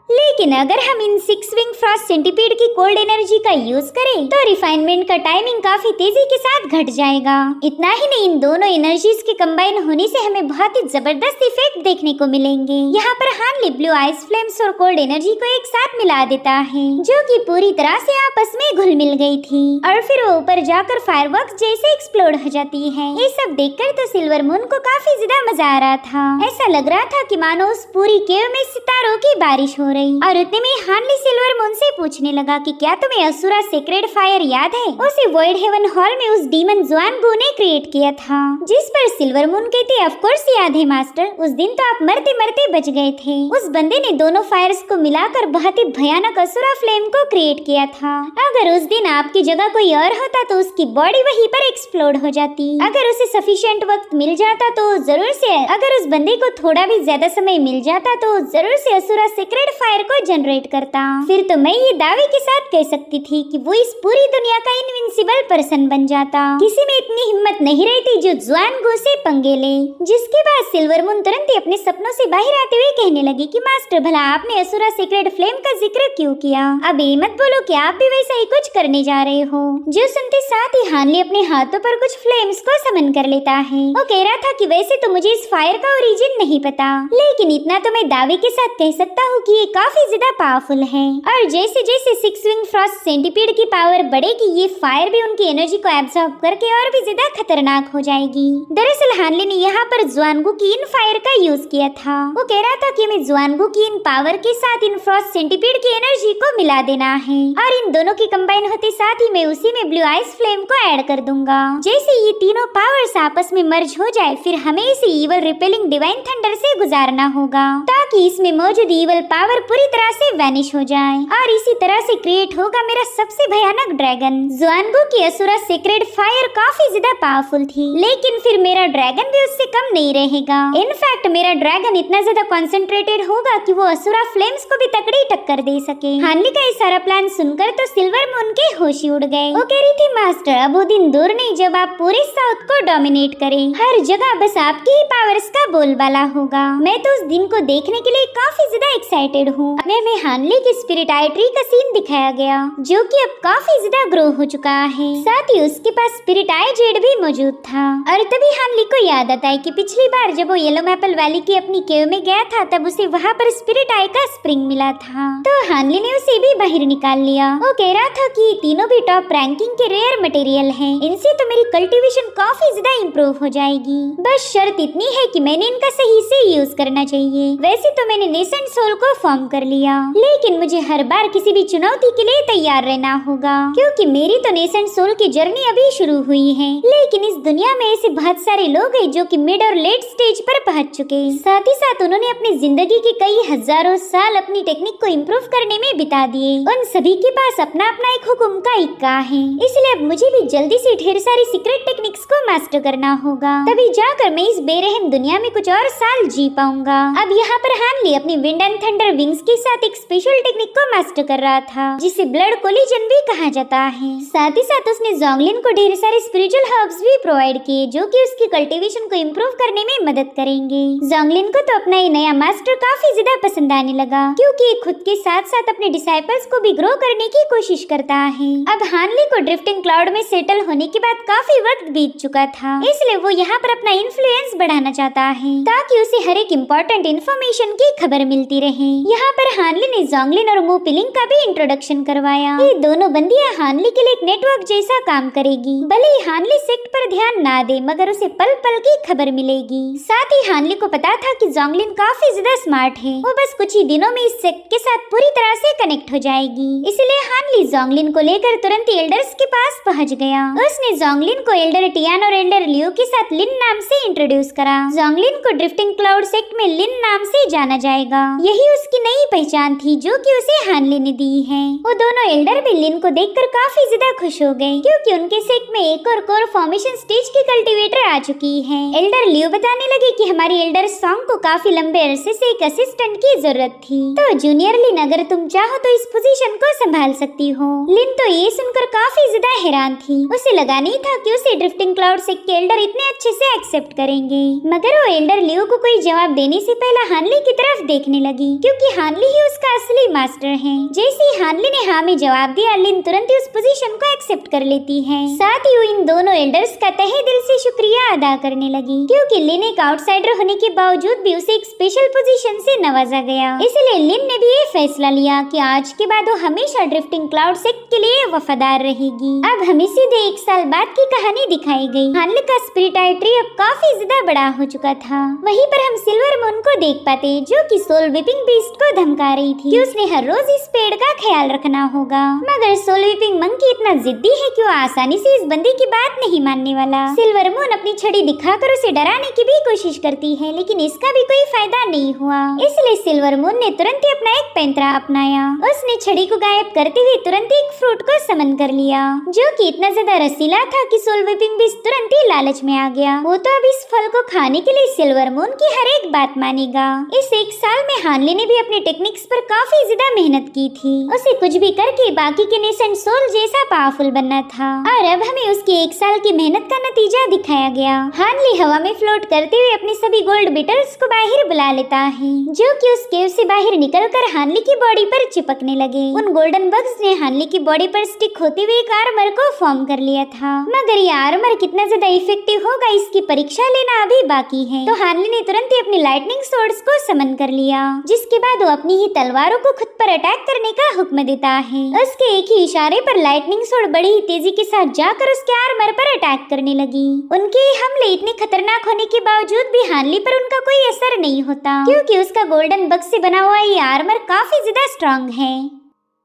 लेकिन अगर हम इन 6 विंग फ्रॉस्ट सेंटीपीड की कोल्ड एनर्जी का यूज करें तो रिफाइनमेंट का टाइमिंग काफी तेजी के साथ घट जाएगा। इतना ही नहीं, इन दोनों एनर्जीज के कंबाइन होने से हमें बहुत ही जबरदस्त इफेक्ट देखने को मिलेंगे। यहाँ पर हानली ब्लू आइस फ्लेम्स और कोल्ड एनर्जी को एक साथ मिला देता है जो कि पूरी तरह से आपस में घुल मिल गई थी और फिर वो ऊपर जाकर फायरवर्क्स जैसे एक्सप्लोड हो जाती है। ये सब देखकर तो सिल्वर मून को काफी ज्यादा मजा आ रहा था। ऐसा लग रहा था कि मानो उस पूरी केव में सितारों की बारिश हो और उतने में हानली सिल्वर मून से पूछने लगा कि क्या तुम्हें असुरा सेक्रेड फायर याद है? उसे वॉइड हेवन हॉल में उस डीमन जुआनगू ने क्रिएट किया था। जिस पर सिल्वर मून कहती ऑफ कोर्स याद है मास्टर, उस दिन तो आप मरते मरते बच गए थे। उस बंदे ने दोनों फायर्स को मिलाकर बहुत ही भयानक असुरा फ्लेम को क्रिएट किया था। अगर उस दिन आपकी जगह कोई और होता तो उसकी बॉडी वहीं पर एक्सप्लोड हो जाती। अगर उसे सफिशिएंट वक्त मिल जाता तो जरूर से, अगर उस बंदे को थोड़ा भी ज्यादा समय मिल जाता तो जरूर से असुरा सेक्रेड फायर को जनरेट करता। फिर तो मैं ये दावे के साथ कह सकती थी कि वो इस पूरी दुनिया का इनविंसिबल पर्सन बन जाता। किसी में इतनी हिम्मत नहीं रहती जो जुआनगू से पंगे ले। जिसके बाद सिल्वर मून तुरंत ही अपने सपनों से बाहर आते हुए कहने लगी कि मास्टर भला आपने असुरा सेक्रेड फ्लेम का जिक्र क्यों किया? अब ये मत बोलो कि आप भी वैसा ही कुछ करने जा रहे हो। जो सुनते साथ ही हानली अपने हाथों पर कुछ फ्लेम्स को समन कर लेता है। वो कह रहा था कि वैसे तो मुझे इस फायर का ओरिजिन नहीं पता, लेकिन इतना तो मैं दावे के साथ कह सकता हूँ कि ये काफी ज्यादा पावरफुल है और जैसे जैसे 6 विंग फ्रॉस्ट सेंटीपीड की पावर बढ़ेगी ये फायर भी उनकी एनर्जी को एब्सॉर्ब करके और भी ज्यादा खतरनाक हो जाएगी। दरअसल हानली ने यहाँ पर जुआनगू की इन फायर का यूज किया था। वो कह रहा था कि हमें जुआनगू की इन पावर के साथ इन फ्रॉस्ट सेंटीपीड की एनर्जी को मिला देना है और इन दोनों की कंबाइन होते साथ ही मैं उसी में ब्लू आइस फ्लेम को ऐड कर दूंगा। जैसे ये तीनों पावर्स आपस में मर्ज हो जाए फिर हमें इसे ईवल रिपेलिंग डिवाइन थंडर से गुजारना होगा ताकि इसमें मौजूद ईवल पावर पूरी तरह से वैनिश हो जाए और इसी तरह से क्रिएट होगा मेरा सबसे भयानक ड्रैगन। जुआनगू की असुरा सेक्रेड फायर काफी ज्यादा पावरफुल थी, लेकिन फिर मेरा ड्रैगन भी उससे कम नहीं रहेगा। इनफैक्ट मेरा ड्रैगन इतना ज्यादा कॉन्सेंट्रेटेड होगा कि वो असुरा फ्लेम्स को भी तकड़ी टक्कर दे सके। हानली का ये सारा प्लान सुनकर तो सिल्वर मून के होश ही उड़ गए। वो कह रही थी मास्टर अब वो दिन दूर नहीं जब आप पूरे साउथ को डोमिनेट करें, हर जगह बस आपकी ही पावर्स का बोलबाला होगा। मैं तो उस दिन को देखने के लिए काफी ज्यादा एक्साइटेड हूँ। में हानली की स्पिरिट आई ट्री का सीन दिखाया गया जो कि अब काफी ज्यादा ग्रो हो चुका है। साथ ही उसके पास स्पिरिट आई जेड भी मौजूद था और तभी हानली को याद आता है कि पिछली बार जब वो येलो मैपल वैली की अपनी केव में गया था तब उसे वहाँ पर स्पिरिट आई का स्प्रिंग मिला था, तो हानली ने उसे भी बाहर निकाल लिया। वो कह रहा था कि तीनों भी टॉप रैंकिंग के रेयर मटेरियल हैं, इनसे तो मेरी कल्टीवेशन काफी ज्यादा इम्प्रूव हो जाएगी। बस शर्त इतनी है कि मैंने इनका सही से यूज करना चाहिए। वैसे तो मैंने नेसेंट सोल को फॉर्म कर लिया, लेकिन मुझे हर बार किसी भी चुनौती के लिए तैयार रहना होगा क्योंकि मेरी तो नेसेंट सोल की जर्नी अभी शुरू हुई है। लेकिन इस दुनिया में ऐसे बहुत सारे लोग हैं जो कि मिड और लेट स्टेज पर पहुंच चुके हैं। साथ ही साथ उन्होंने अपनी जिंदगी के कई हजारों साल अपनी टेक्निक को इम्प्रूव करने में बिता दिए। उन सभी के पास अपना अपना एक हुक्म का इक्का है, इसलिए अब मुझे भी जल्दी से ढेर सारी सीक्रेट टेक्निक्स को मास्टर करना होगा, तभी जाकर मैं इस बेरहम दुनिया में कुछ और साल जी पाऊंगा। अब यहाँ पर हानली अपनी विंड एंड थंडर विंग्स के साथ एक स्पेशल टेक्निक को मास्टर कर रहा था जिसे ब्लड कोलिजन भी कहा जाता है। साथ ही साथ उसने जोंगलिन को ढेर सारे स्पिरिचुअल हर्ब्स भी प्रोवाइड किए जो कि उसकी कल्टीवेशन को इम्प्रूव करने में मदद करेंगे। जोंगलिन को तो अपना ये नया मास्टर काफी ज्यादा पसंद आने लगा क्योंकि खुद के साथ साथ अपने डिसाइपल्स को भी ग्रो करने की कोशिश करता है। अब हानली को ड्रिफ्टिंग क्लाउड में सेटल होने के बाद काफी वक्त बीत चुका था, इसलिए वो यहाँ पर अपना इन्फ्लुएंस बढ़ाना चाहता है ताकि उसे हर एक इम्पोर्टेंट इन्फॉर्मेशन की खबर मिलती रहे। यहाँ पर हानली ने जोंगलिन और मू पिलिंग का भी इंट्रोडक्शन करवाया। ये दोनों बंदियां हानली के लिए एक नेटवर्क जैसा काम करेगी। भले ही हानली सेक्ट पर ध्यान ना दे मगर उसे पल पल की खबर मिलेगी। साथ ही हानली को पता था कि जोंगलिन काफी ज्यादा स्मार्ट है, वो बस कुछ ही दिनों में इस सेक्ट के साथ पूरी तरह से कनेक्ट हो जाएगी। इसलिए हानली जोंगलिन को लेकर तुरंत ही एल्डर्स के पास पहुँच गया। उसने जोंगलिन को एल्डर टियान और एल्डर लियो के साथ लिन नाम से इंट्रोड्यूस करा। जोंगलिन को ड्रिफ्टिंग क्लाउड सेक्ट में लिन नाम से जाना जाएगा। यही उसकी नई पहचान थी जो कि उसे हानली ने दी है। वो दोनों एल्डर भी लिन को देखकर काफी ज्यादा खुश हो गए क्योंकि उनके सेक्ट में एक और कोर फॉर्मेशन स्टेज की कल्टीवेटर आ चुकी है। एल्डर लियो बताने लगे कि हमारी एल्डर सॉन्ग को काफी लंबे अरसे से एक असिस्टेंट की जरूरत थी, तो जूनियर लिन अगर तुम चाहो तो इस पोजीशन को संभाल सकती हो। लिन तो ये सुनकर काफी ज्यादा हैरान थी। उसे लगा नहीं था कि उसे ड्रिफ्टिंग क्लाउड सेक्ट के एल्डर इतने अच्छे से एक्सेप्ट करेंगे। मगर वो एल्डर लियो को कोई जवाब देने से पहले हानली की तरफ देखने लगी क्योंकि हानली ही उसका असली मास्टर है। जैसे ही हानली ने हाँ में जवाब दिया, लिन तुरंत ही उस पोजीशन को एक्सेप्ट कर लेती है। साथ ही वो इन दोनों एल्डर्स का तहे दिल से शुक्रिया अदा करने लगी क्योंकि लिन एक आउटसाइडर होने के बावजूद भी उसे एक स्पेशल पोजीशन से नवाजा गया। इसलिए लिन ने भी ये फैसला लिया कि आज के बाद वो हमेशा ड्रिफ्टिंग क्लाउड सेक्ट के लिए वफादार रहेगी। अब हमें सीधे 1 साल बाद की कहानी दिखाई गई। हानली का स्पिरिट आई ट्री अब काफी ज्यादा बड़ा हो चुका था। वहीं पर हम सिल्वर मून को देख पाते जो कि सोल विपिंग बीस्ट को धमका रही थी कि उसने हर रोज इस पेड़ का ख्याल रखना होगा। मगर सोल विपिंग मंकी इतना जिद्दी है कि वो आसानी से इस बंदी की बात नहीं मानने वाला। सिल्वर मून अपनी छड़ी दिखाकर उसे डराने की भी कोशिश करती है लेकिन इसका भी कोई फायदा नहीं हुआ। इसलिए सिल्वर मून ने तुरंत ही अपना एक पैंतरा अपनाया। उसने छड़ी को गायब करते हुए तुरंत ही एक फ्रूट को समन कर लिया जो कि इतना ज्यादा रसीला था कि सोल विपिंग बीस्ट तुरंत ही लालच में आ गया। वो तो अब इस फल को खाने के लिए सिल्वर मून की हर एक बात मानेगा। इस 1 साल में हानली ने भी अपने टेक्निक्स पर काफी ज्यादा मेहनत की थी। उसे कुछ भी करके बाकी के नेसेंट सोल जैसा पावरफुल बनना था और अब हमें उसकी 1 साल की मेहनत का नतीजा दिखाया गया। हानली हवा में फ्लोट करते हुए अपने सभी गोल्ड बीटल्स को बाहर बुला लेता है जो कि उस केव से बाहर निकलकर हानली की बॉडी पर चिपकने लगे। उन गोल्डन बग्स ने हानली की बॉडी पर स्टिक होते हुए एक आर्मर को फॉर्म कर लिया था। मगर ये आर्मर कितना ज्यादा इफेक्टिव होगा इसकी परीक्षा लेना अभी बाकी है। तो हानली ने तुरंत ही अपनी लाइटनिंग सोर्स को समन कर लिया जिसके बाद वो अपनी ही तलवारों को खुद पर अटैक करने का हुक्म देता है। उसके एक ही इशारे पर लाइटनिंग सोर्ड बड़ी ही तेजी के साथ जाकर उसके आर्मर पर अटैक करने लगी। उनके हमले इतने खतरनाक होने के बावजूद भी हानली पर उनका कोई असर नहीं होता क्योंकि उसका गोल्डन बग से बना हुआ ये आर्मर काफी ज्यादा स्ट्रॉन्ग है।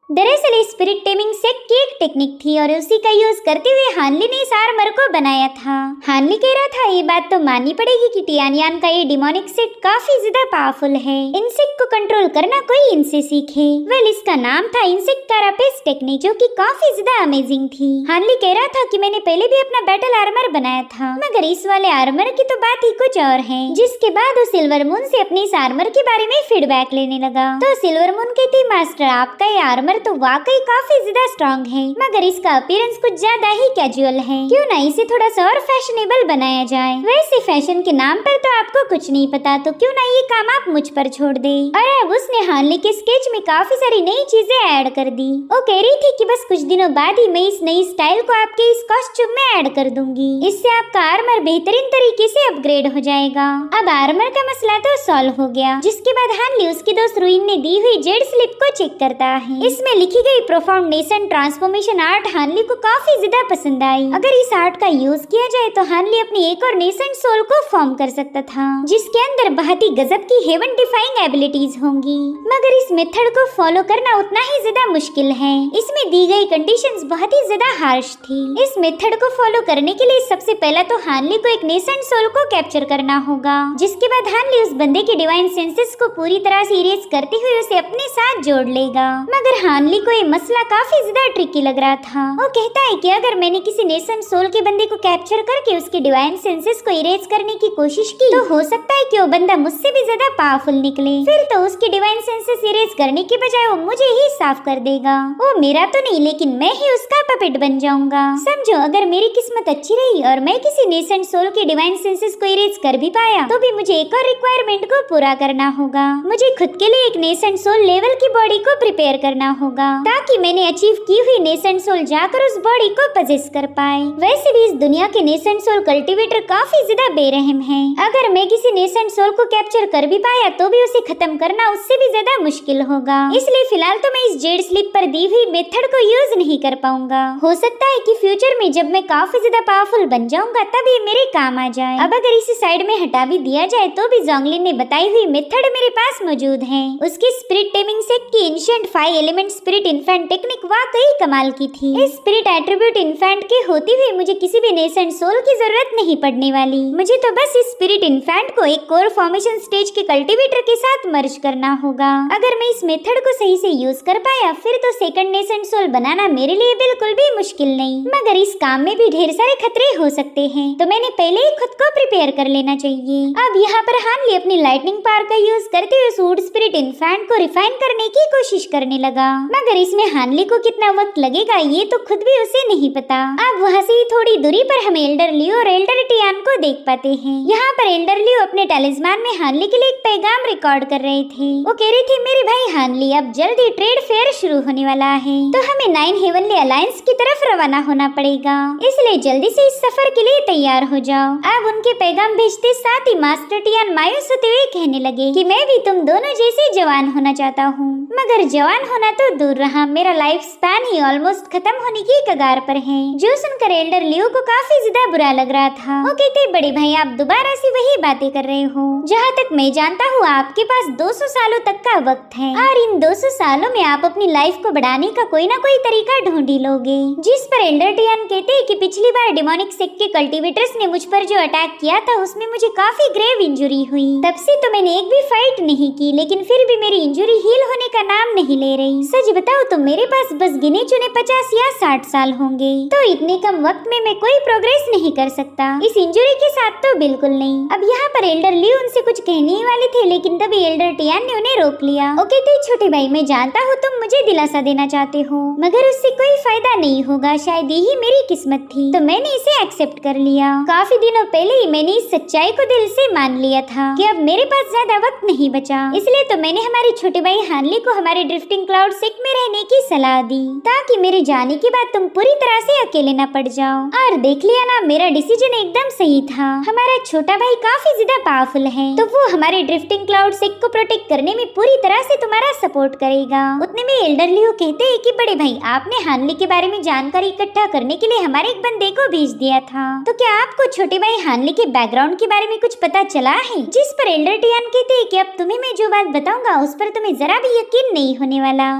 दरअसल स्पिरिट टेमिंग सेक्ट की एक टेक्निक थी और उसी का यूज करते हुए हानली ने इस आर्मर को बनाया था। हानली कह रहा था ये बात तो माननी पड़ेगी कि टियानयान का ये डिमोनिक सेक्ट काफी ज्यादा पावरफुल है। इंसेक्ट को कंट्रोल करना कोई इनसे सीखे। वेल इसका नाम था इंसेक्ट कारापेस टेक्निक जो कि काफी ज्यादा अमेजिंग थी। हानली कह रहा था कि मैंने पहले भी अपना बैटल आर्मर बनाया था मगर इस वाले आर्मर की तो बात ही कुछ और है। जिसके बाद वो सिल्वर मून से अपने इस आर्मर के बारे में फीडबैक लेने लगा। तो सिल्वर मून कहती मास्टर आपका ये आर्मर तो वाकई काफी ज्यादा स्ट्रॉन्ग है मगर इसका अपीयरेंस कुछ ज्यादा ही कैजुअल है। क्यों ना इसे थोड़ा सा और फैशनेबल बनाया जाए। वैसे फैशन के नाम पर तो आपको कुछ नहीं पता तो क्यों ना ये काम आप मुझ पर छोड़ दे। और अब उसने हानली के स्केच में काफी सारी नई चीजें ऐड कर दी। वो कह रही थी कि बस कुछ दिनों बाद ही मैं इस नई स्टाइल को आपके इस कॉस्ट्यूम में ऐड कर दूंगी। इससे आपका आर्मर बेहतरीन तरीके से अपग्रेड हो जाएगा। अब आर्मर का मसला तो सॉल्व हो गया। जिसके बाद हानली उसकी दोस्त रुइन ने दी हुई जेड स्लिप को चेक करता है। इसमें लिखी गई प्रोफाउंड नेशन ट्रांसफॉर्मेशन आर्ट हानली को काफी ज्यादा पसंद आई। अगर इस आर्ट का यूज किया जाए तो हानली अपनी एक और नेशन सोल को फॉर्म कर सकता था जिसके अंदर बहुत ही गजब की हेवन डिफाइंग एबिलिटीज होंगी। मगर इस मेथड को फॉलो करना उतना ही ज्यादा मुश्किल है। इसमें दी गई कंडीशंस बहुत ही ज्यादा हार्श थी। इस मेथड को फॉलो करने के लिए सबसे पहला तो हानली को एक नेशन सोल को कैप्चर करना होगा। जिसके बाद हानली उस बंदे के डिवाइन सेंसेस को पूरी तरह से इरेज करते हुए उसे अपने साथ जोड़ लेगा। मगर हानली को ये मसला काफी ज्यादा ट्रिकी लग रहा था। वो कहता है कि अगर मैंने किसी नेशन सोल के बंदे को कैप्चर करके उसके डिवाइन सेंसेस को इरेज करने की कोशिश की तो हो सकता है कि वो बंदा मुझसे भी ज्यादा पावरफुल निकले। फिर तो उसके डिवाइन सेंसेस इरेज करने के बजाय वो मुझे ही साफ कर देगा। वो मेरा तो नहीं लेकिन मैं ही उसका पपेट बन जाऊंगा। समझो अगर मेरी किस्मत अच्छी रही और मैं किसी नेशन सोल के डिवाइन सेंसेस को इरेज कर भी पाया तो भी मुझे एक और रिक्वायरमेंट को पूरा करना होगा। मुझे खुद के लिए एक नेशन सोल लेवल की बॉडी को प्रिपेयर करना होगा। होगा ताकि मैंने अचीव की हुई नेसेंट सोल जाकर उस बॉडी को पजेस कर पाए। वैसे भी इस दुनिया के नेसेंट सोल कल्टीवेटर काफी ज्यादा बेरहम हैं। अगर मैं किसी नेसेंट सोल को कैप्चर कर भी पाया तो भी उसे खत्म करना उससे भी ज्यादा मुश्किल होगा। इसलिए फिलहाल तो मैं इस जेड स्लिप पर दी हुई मेथड को यूज नहीं कर पाऊंगा। हो सकता है कि फ्यूचर में जब मैं काफी ज्यादा पावरफुल बन जाऊंगा तब ये मेरे काम आ जाए। अब अगर इसे साइड में हटा भी दिया जाए तो भी जोंगलिन ने बताई हुई मेथड मेरे पास मौजूद है। उसकी स्पिरिट टेमिंग सेट की ancient 5 element spirit infant technique वाकई कमाल की थी। इस स्पिरिट एट्रीब्यूट इन्फेंट के होते हुए मुझे किसी भी नेसेंट सोल की जरूरत नहीं पड़ने वाली। मुझे तो बस इस स्पिरिट इन्फेंट को एक कोर फॉर्मेशन स्टेज के कल्टीवेटर के साथ मर्ज करना होगा। अगर मैं इस मेथड को सही से यूज कर पाया फिर तो सेकंड नेसेंट सोल बनाना मेरे लिए बिल्कुल भी मुश्किल नहीं। मगर इस काम में भी ढेर सारे खतरे हो सकते हैं तो मैंने पहले ही खुद को प्रिपेयर कर लेना चाहिए। अब यहाँ पर हानली अपनी लाइटनिंग पावर का यूज करते हुए वुड स्पिरिट इन्फेंट को रिफाइन करने की कोशिश करने लगा। मगर इसमें हानली को कितना वक्त लगेगा ये तो खुद भी उसे नहीं पता। अब वहाँ से ही थोड़ी दूरी पर हम एल्डर लियो और एल्डर टियान को देख पाते हैं। यहाँ पर एल्डर लियो अपने टैलिस्मान में हानली के लिए एक पैगाम रिकॉर्ड कर रहे थे। वो कह रही थी, मेरे भाई हानली अब जल्दी ट्रेड फेयर शुरू होने वाला है तो हमें 9 हेवनली अलायंस की तरफ रवाना होना पड़ेगा, इसलिए जल्दी से इस सफर के लिए तैयार हो जाओ। अब उनके पैगाम भेजते साथ ही मास्टर टियान मायूस होते हुए कहने लगे कि मैं भी तुम दोनों जैसे जवान होना चाहता हूँ, मगर जवान होना तो दूर रहा, मेरा लाइफ स्पैन ही ऑलमोस्ट खत्म होने की कगार पर है। जो सुनकर एल्डर लियो को काफी ज्यादा बुरा लग रहा था। वो कहते, बड़े भाई आप दोबारा से वही बातें कर रहे हो। जहाँ तक मैं जानता हूँ आपके पास 200 सालों तक का वक्त है और इन 200 सालों में आप अपनी लाइफ को बढ़ाने का कोई ना कोई तरीका ढूंढ ही लोगे। जिस पर एल्डर टियान कहते हैं कि पिछली बार डेमोनिक सेक्ट के कल्टीवेटर्स ने मुझ पर जो अटैक किया था उसमें मुझे काफी ग्रेव इंजरी हुई। तब से तो मैंने एक भी फाइट नहीं की, लेकिन फिर भी मेरी इंजरी हील होने का नाम नहीं ले रही। सच बताओ तो मेरे पास बस गिने चुने 50 या 60 साल होंगे, तो इतने कम वक्त में मैं कोई प्रोग्रेस नहीं कर सकता, इस इंजरी के साथ तो बिल्कुल नहीं। अब यहाँ पर एल्डर लियो उनसे कुछ कहने ही वाले थे, लेकिन तभी एल्डर टियान ने उन्हें रोक लिया। वो कहते, छोटे भाई मैं जानता हूँ तुम मुझे दिलासा देना चाहते हो, मगर उससे कोई फायदा नहीं होगा, शायद यही मेरी किस्मत थी तो मैंने इसे एक्सेप्ट कर लिया। काफी दिनों पहले ही मैंने इस सच्चाई को दिल से मान लिया था कि अब मेरे पास ज्यादा वक्त नहीं बचा, इसलिए तो मैंने हमारे छोटे भाई हानली को हमारे ड्रिफ्टिंग क्लाउड सेक्ट में रहने की सलाह दी ताकि मेरे जाने के बाद तुम पूरी तरह से अकेले न पड़ जाओ। और देख लिया ना, मेरा डिसीजन एकदम सही था। हमारा छोटा भाई काफी ज्यादा पावरफुल है तो वो हमारे ड्रिफ्टिंग क्लाउड सेक्ट को प्रोटेक्ट करने में पूरी तरह से तुम्हारा सपोर्ट करेगा। उतने में एल्डर लियो कहते हैं कि बड़े भाई आपने हानली के बारे में जानकारी इकट्ठा करने के लिए हमारे एक बंदे को भेज दिया था, तो क्या आपको छोटे भाई हानली के बैकग्राउंड के बारे में कुछ पता चला है? जिस पर एल्डर टियान कहते हैं कि अब तुम्हें मैं जो बात बताऊंगा उस पर तुम्हें जरा भी यकीन नहीं होने वाला।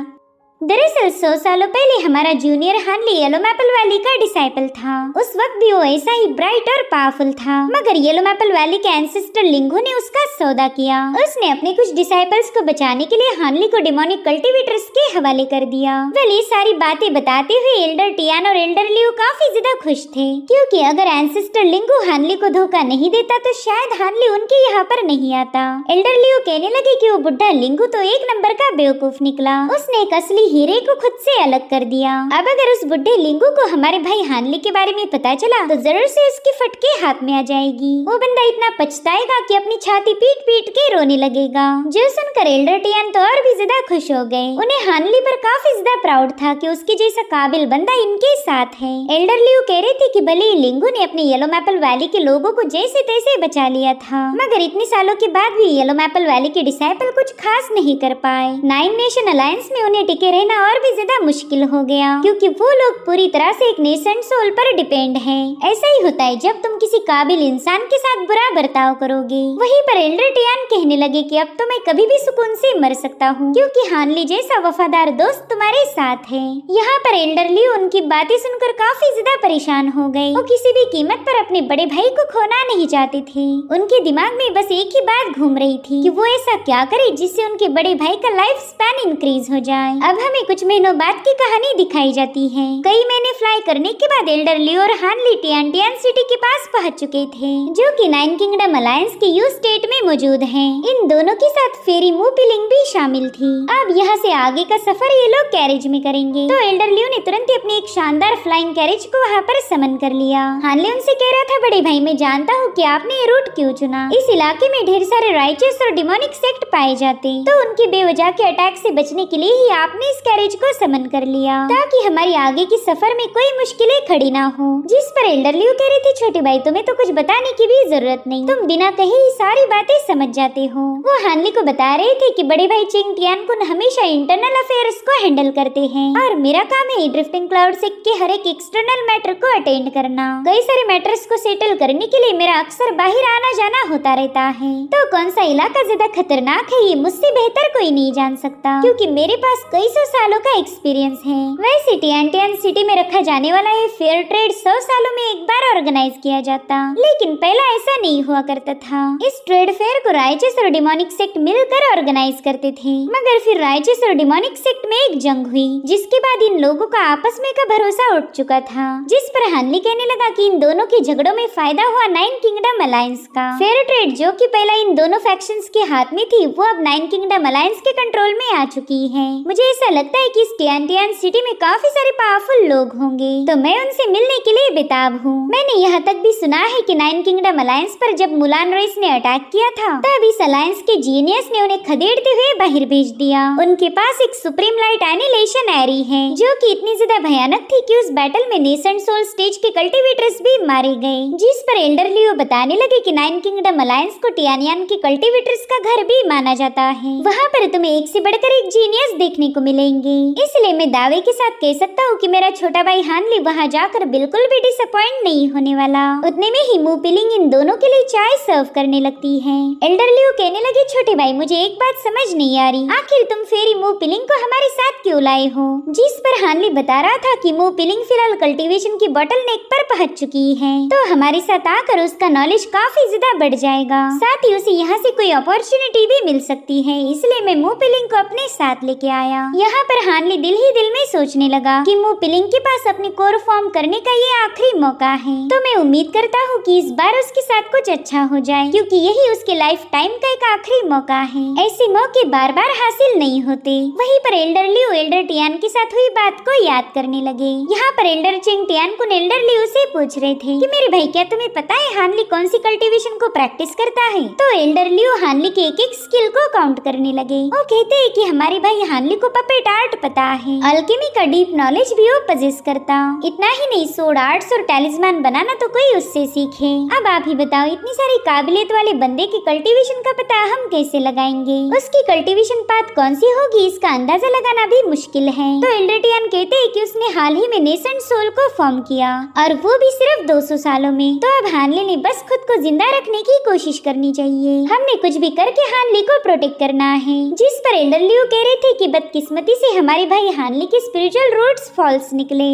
दरअसल 100 सालों पहले हमारा जूनियर हानली येलो मैपल वैली का डिसाइपल था। उस वक्त भी वो ऐसा ही ब्राइट और पावरफुल था, मगर येलो मैपल वैली के एंसेस्टर लिंगो ने उसका सौदा किया। उसने अपने कुछ डिसाइपल्स को बचाने के लिए हानली को डेमोनिक कल्टीवेटर्स के हवाले कर दिया। वेल ये सारी बातें बताते हुए एल्डर टियान और एल्डर लियो काफी ज्यादा खुश थे, क्योंकि अगर एंसेस्टर लिंगो हानली को धोखा नहीं देता तो शायद हानली उनके यहाँ पर नहीं आता। एल्डर लियो कहने लगे कि वो बुढ़ा लिंगो तो एक नंबर का बेवकूफ निकला, उसने एक असली हीरे को खुद से अलग कर दिया। अब अगर उस बुढ़े लिंगू को हमारे भाई हानली के बारे में पता चला तो जरूर से उसकी फटके हाथ में आ जाएगी। वो बंदा इतना पछताएगा कि अपनी छाती पीट पीट के रोने लगेगा। जो सुनकर एल्डर टियान तो और भी ज्यादा खुश हो गए। उन्हें हानली पर काफी ज्यादा प्राउड था कि उसके जैसा काबिल बंदा इनके साथ है। एल्डर लियो कह रहे थे कि भले ही लिंगू ने अपने येलो मैपल वैली के लोगों को जैसे तैसे बचा लिया था, मगर इतने सालों के बाद भी येलो मैपल वैली के डिसाइपल कुछ खास नहीं कर पाए। 9 नेशन अलायंस में उन्हें टिके रहना और भी ज्यादा मुश्किल हो गया, क्योंकि वो लोग पूरी तरह से एक नेसेंट सोल पर डिपेंड हैं। ऐसा ही होता है जब तुम किसी काबिल इंसान के साथ बुरा बर्ताव करोगे। वहीं पर एल्डर टियान कहने लगे कि अब तो मैं कभी भी सुकून से मर सकता हूँ, क्योंकि हानली जैसा वफादार दोस्त तुम्हारे साथ है। यहाँ पर एल्डर लियो उनकी बातें सुनकर काफी ज्यादा परेशान हो गए। वो किसी भी कीमत पर अपने बड़े भाई को खोना नहीं चाहते थे। उनके दिमाग में बस एक ही बात घूम रही थी कि वो ऐसा क्या करे जिससे उनके बड़े भाई का लाइफ स्पैन इंक्रीज हो जाए। अब हमें कुछ महीनों बाद की कहानी दिखाई जाती है। कई महीने फ्लाई करने के बाद एल्डर लियो और हानली टियान सिटी के पास पहुंच चुके थे, जो कि 9 किंगडम अलायंस के यू स्टेट में मौजूद है। इन दोनों के साथ फेरी मूपिलिंग भी शामिल थी। अब यहाँ से आगे का सफर ये लोग कैरेज में करेंगे, तो एल्डर लियो ने तुरंत ही अपनी एक शानदार फ्लाइंग कैरेज को वहाँ पर समन कर लिया। हानली उनसे कह रहा था, बड़े भाई मैं जानता हूँ कि आपने ये रूट क्यों चुना। इस इलाके में ढेर सारे राइचस और डिमोनिक सेक्ट पाए जाते, तो उनकी बेवजह के अटैक से बचने के लिए ही आपने इस कैरेज को समन कर लिया ताकि हमारी आगे की सफर में कोई मुश्किलें खड़ी ना हो। जिस पर एल्डर लियो कह रही थी, छोटे भाई तुम्हें तो कुछ बताने की भी जरूरत नहीं, तुम बिना कहे ही सारी बातें समझ जाते हो। वो हानली को बता रहे थे कि बड़े भाई चिंग टियानकुन हमेशा इंटरनल अफेयर्स को हैंडल करते हैं और मेरा काम है ड्रिफ्टिंग क्लाउड से के हर एक एक्सटर्नल मैटर को अटेंड करना। कई सारे मैटर्स को सेटल करने के लिए मेरा अक्सर बाहर आना जाना होता रहता है। तो कौन सा इलाका ज्यादा खतरनाक है ये मुझसे बेहतर कोई नहीं जान सकता, क्योंकि मेरे पास कई सौ सालों का एक्सपीरियंस है। वैसे टियानटियान सिटी में रखा जाने वाला ये फेयर ट्रेड 100 सालों में एक बार ऑर्गेनाइज किया जाता, लेकिन पहला ऐसा नहीं हुआ करता था। इस ट्रेड फेयर को राइचस और डिमोनिक सेक्ट मिलकर ऑर्गेनाइज करते थे, मगर फिर राइचस और डिमोनिक सेक्ट में एक जंग हुई, जिसके बाद इन लोगों का आपस में का भरोसा उठ चुका था। जिस पर हानली कहने लगा कि इन दोनों के झगड़ों में फायदा हुआ 9 किंगडम अलायंस का। फेयर ट्रेड जो कि पहला इन दोनों फैक्शंस के हाथ में थी, वो अब 9 किंगडम अलायंस के कंट्रोल में आ चुकी है। मुझे ऐसा लगता है कि इस टियानटियान सिटी में काफी सारे पावरफुल लोग होंगे, तो मैं उनसे मिलने के लिए बेताब हूँ। मैंने यहाँ तक भी सुना है कि 9 किंगडम अलायंस पर जब मुलान रेस ने अटैक किया था, तब इस अलायंस के जीनियस ने उन्हें खदेड़ते हुए बाहर भेज दिया। उनके पास एक सुप्रीम लाइट एनिलेशन एरी है, जो कि इतनी ज्यादा भयानक थी कि उस बैटल में नेसेंट सोल स्टेज के कल्टीवेटर्स भी मारे गए। जिस पर एल्डर लियो बताने लगे कि 9 किंगडम अलायंस को टियानियान के कल्टीवेटर्स का घर भी माना जाता है। वहाँ पर तुम्हें एक से बढ़कर एक जीनियस देखने को मिलेंगे, इसलिए मैं दावे के साथ कह सकता हूँ कि मेरा छोटा भाई हानली वहाँ जाकर बिल्कुल भी डिसअपॉइंट नहीं होने वाला। उतने में ही मुंह पिलिंग इन दोनों के लिए चाय सर्व करने लगती है। एल्डर लियो कहने लगे, छोटे भाई मुझे एक बात समझ नहीं आ रही, आखिर तुम फेरी मुंह पिलिंग को हमारे साथ क्यों लाए हो? जिस पर हानली बता रहा था कि मुंह पिलिंग फिलहाल कल्टीवेशन की बॉटल नेक पर पहुंच चुकी है, तो हमारे साथ आकर उसका नॉलेज काफी ज्यादा बढ़ जाएगा। साथ ही उसे यहाँ से कोई अपॉर्चुनिटी भी मिल सकती है, इसलिए मैं मुंह पिलिंग को अपने साथ लेके आया। यहाँ पर हानली दिल ही दिल में सोचने लगा कि मुंह पिलिंग के पास अपनी कोर फॉर्म करने का ये आखिरी मौका है, तो मैं उम्मीद करता हूँ कि इस बार उसके साथ कुछ अच्छा हो जाए, क्योंकि यही उसके लाइफ टाइम का एक आखिरी मौका है। ऐसे मौके बार बार हासिल नहीं होते। वहीं पर एल्डर लियो एल्डर टियान के साथ हुई बात को याद करने लगे। यहाँ पर एल्डर चिंग टियानकुन एल्डर लियो से पूछ रहे थे कि मेरे भाई क्या तुम्हें पता है हानली कौन सी कल्टीवेशन को प्रैक्टिस करता है? तो एल्डर लियो हानली के एक एक स्किल को काउंट करने लगे। वो कहते हैं कि हमारे भाई हानली को पपेट आर्ट पता है, अल्केमी का डीप नॉलेज भी वो पजेस करता। इतना ही नहीं, सोड आर्ट्स और टैलिस्मान बनाना तो कोई उससे सीखे। अब आप ही बताओ, इतनी सारी काबिलियत वाले बंदे की कल्टीवेशन का पता हम कैसे लगाएंगे? उसकी कल्टीवेशन पाथ कौन सी होगी, इसका अंदाजा लगाना भी मुश्किल है। तो एल्डर टियान कहते हैं कि उसने हाल ही में नेसेंट सोल को फॉर्म किया, और वो भी सिर्फ 200 सालों में। तो अब हानली ने बस खुद को जिंदा रखने की कोशिश करनी चाहिए। हमने कुछ भी करके हानली को प्रोटेक्ट करना है। जिस पर एल्डर लियो कह रहे थे कि बदकिस्मती से हमारे भाई हानली के स्पिरिचुअल रूट्स फॉल्स निकले।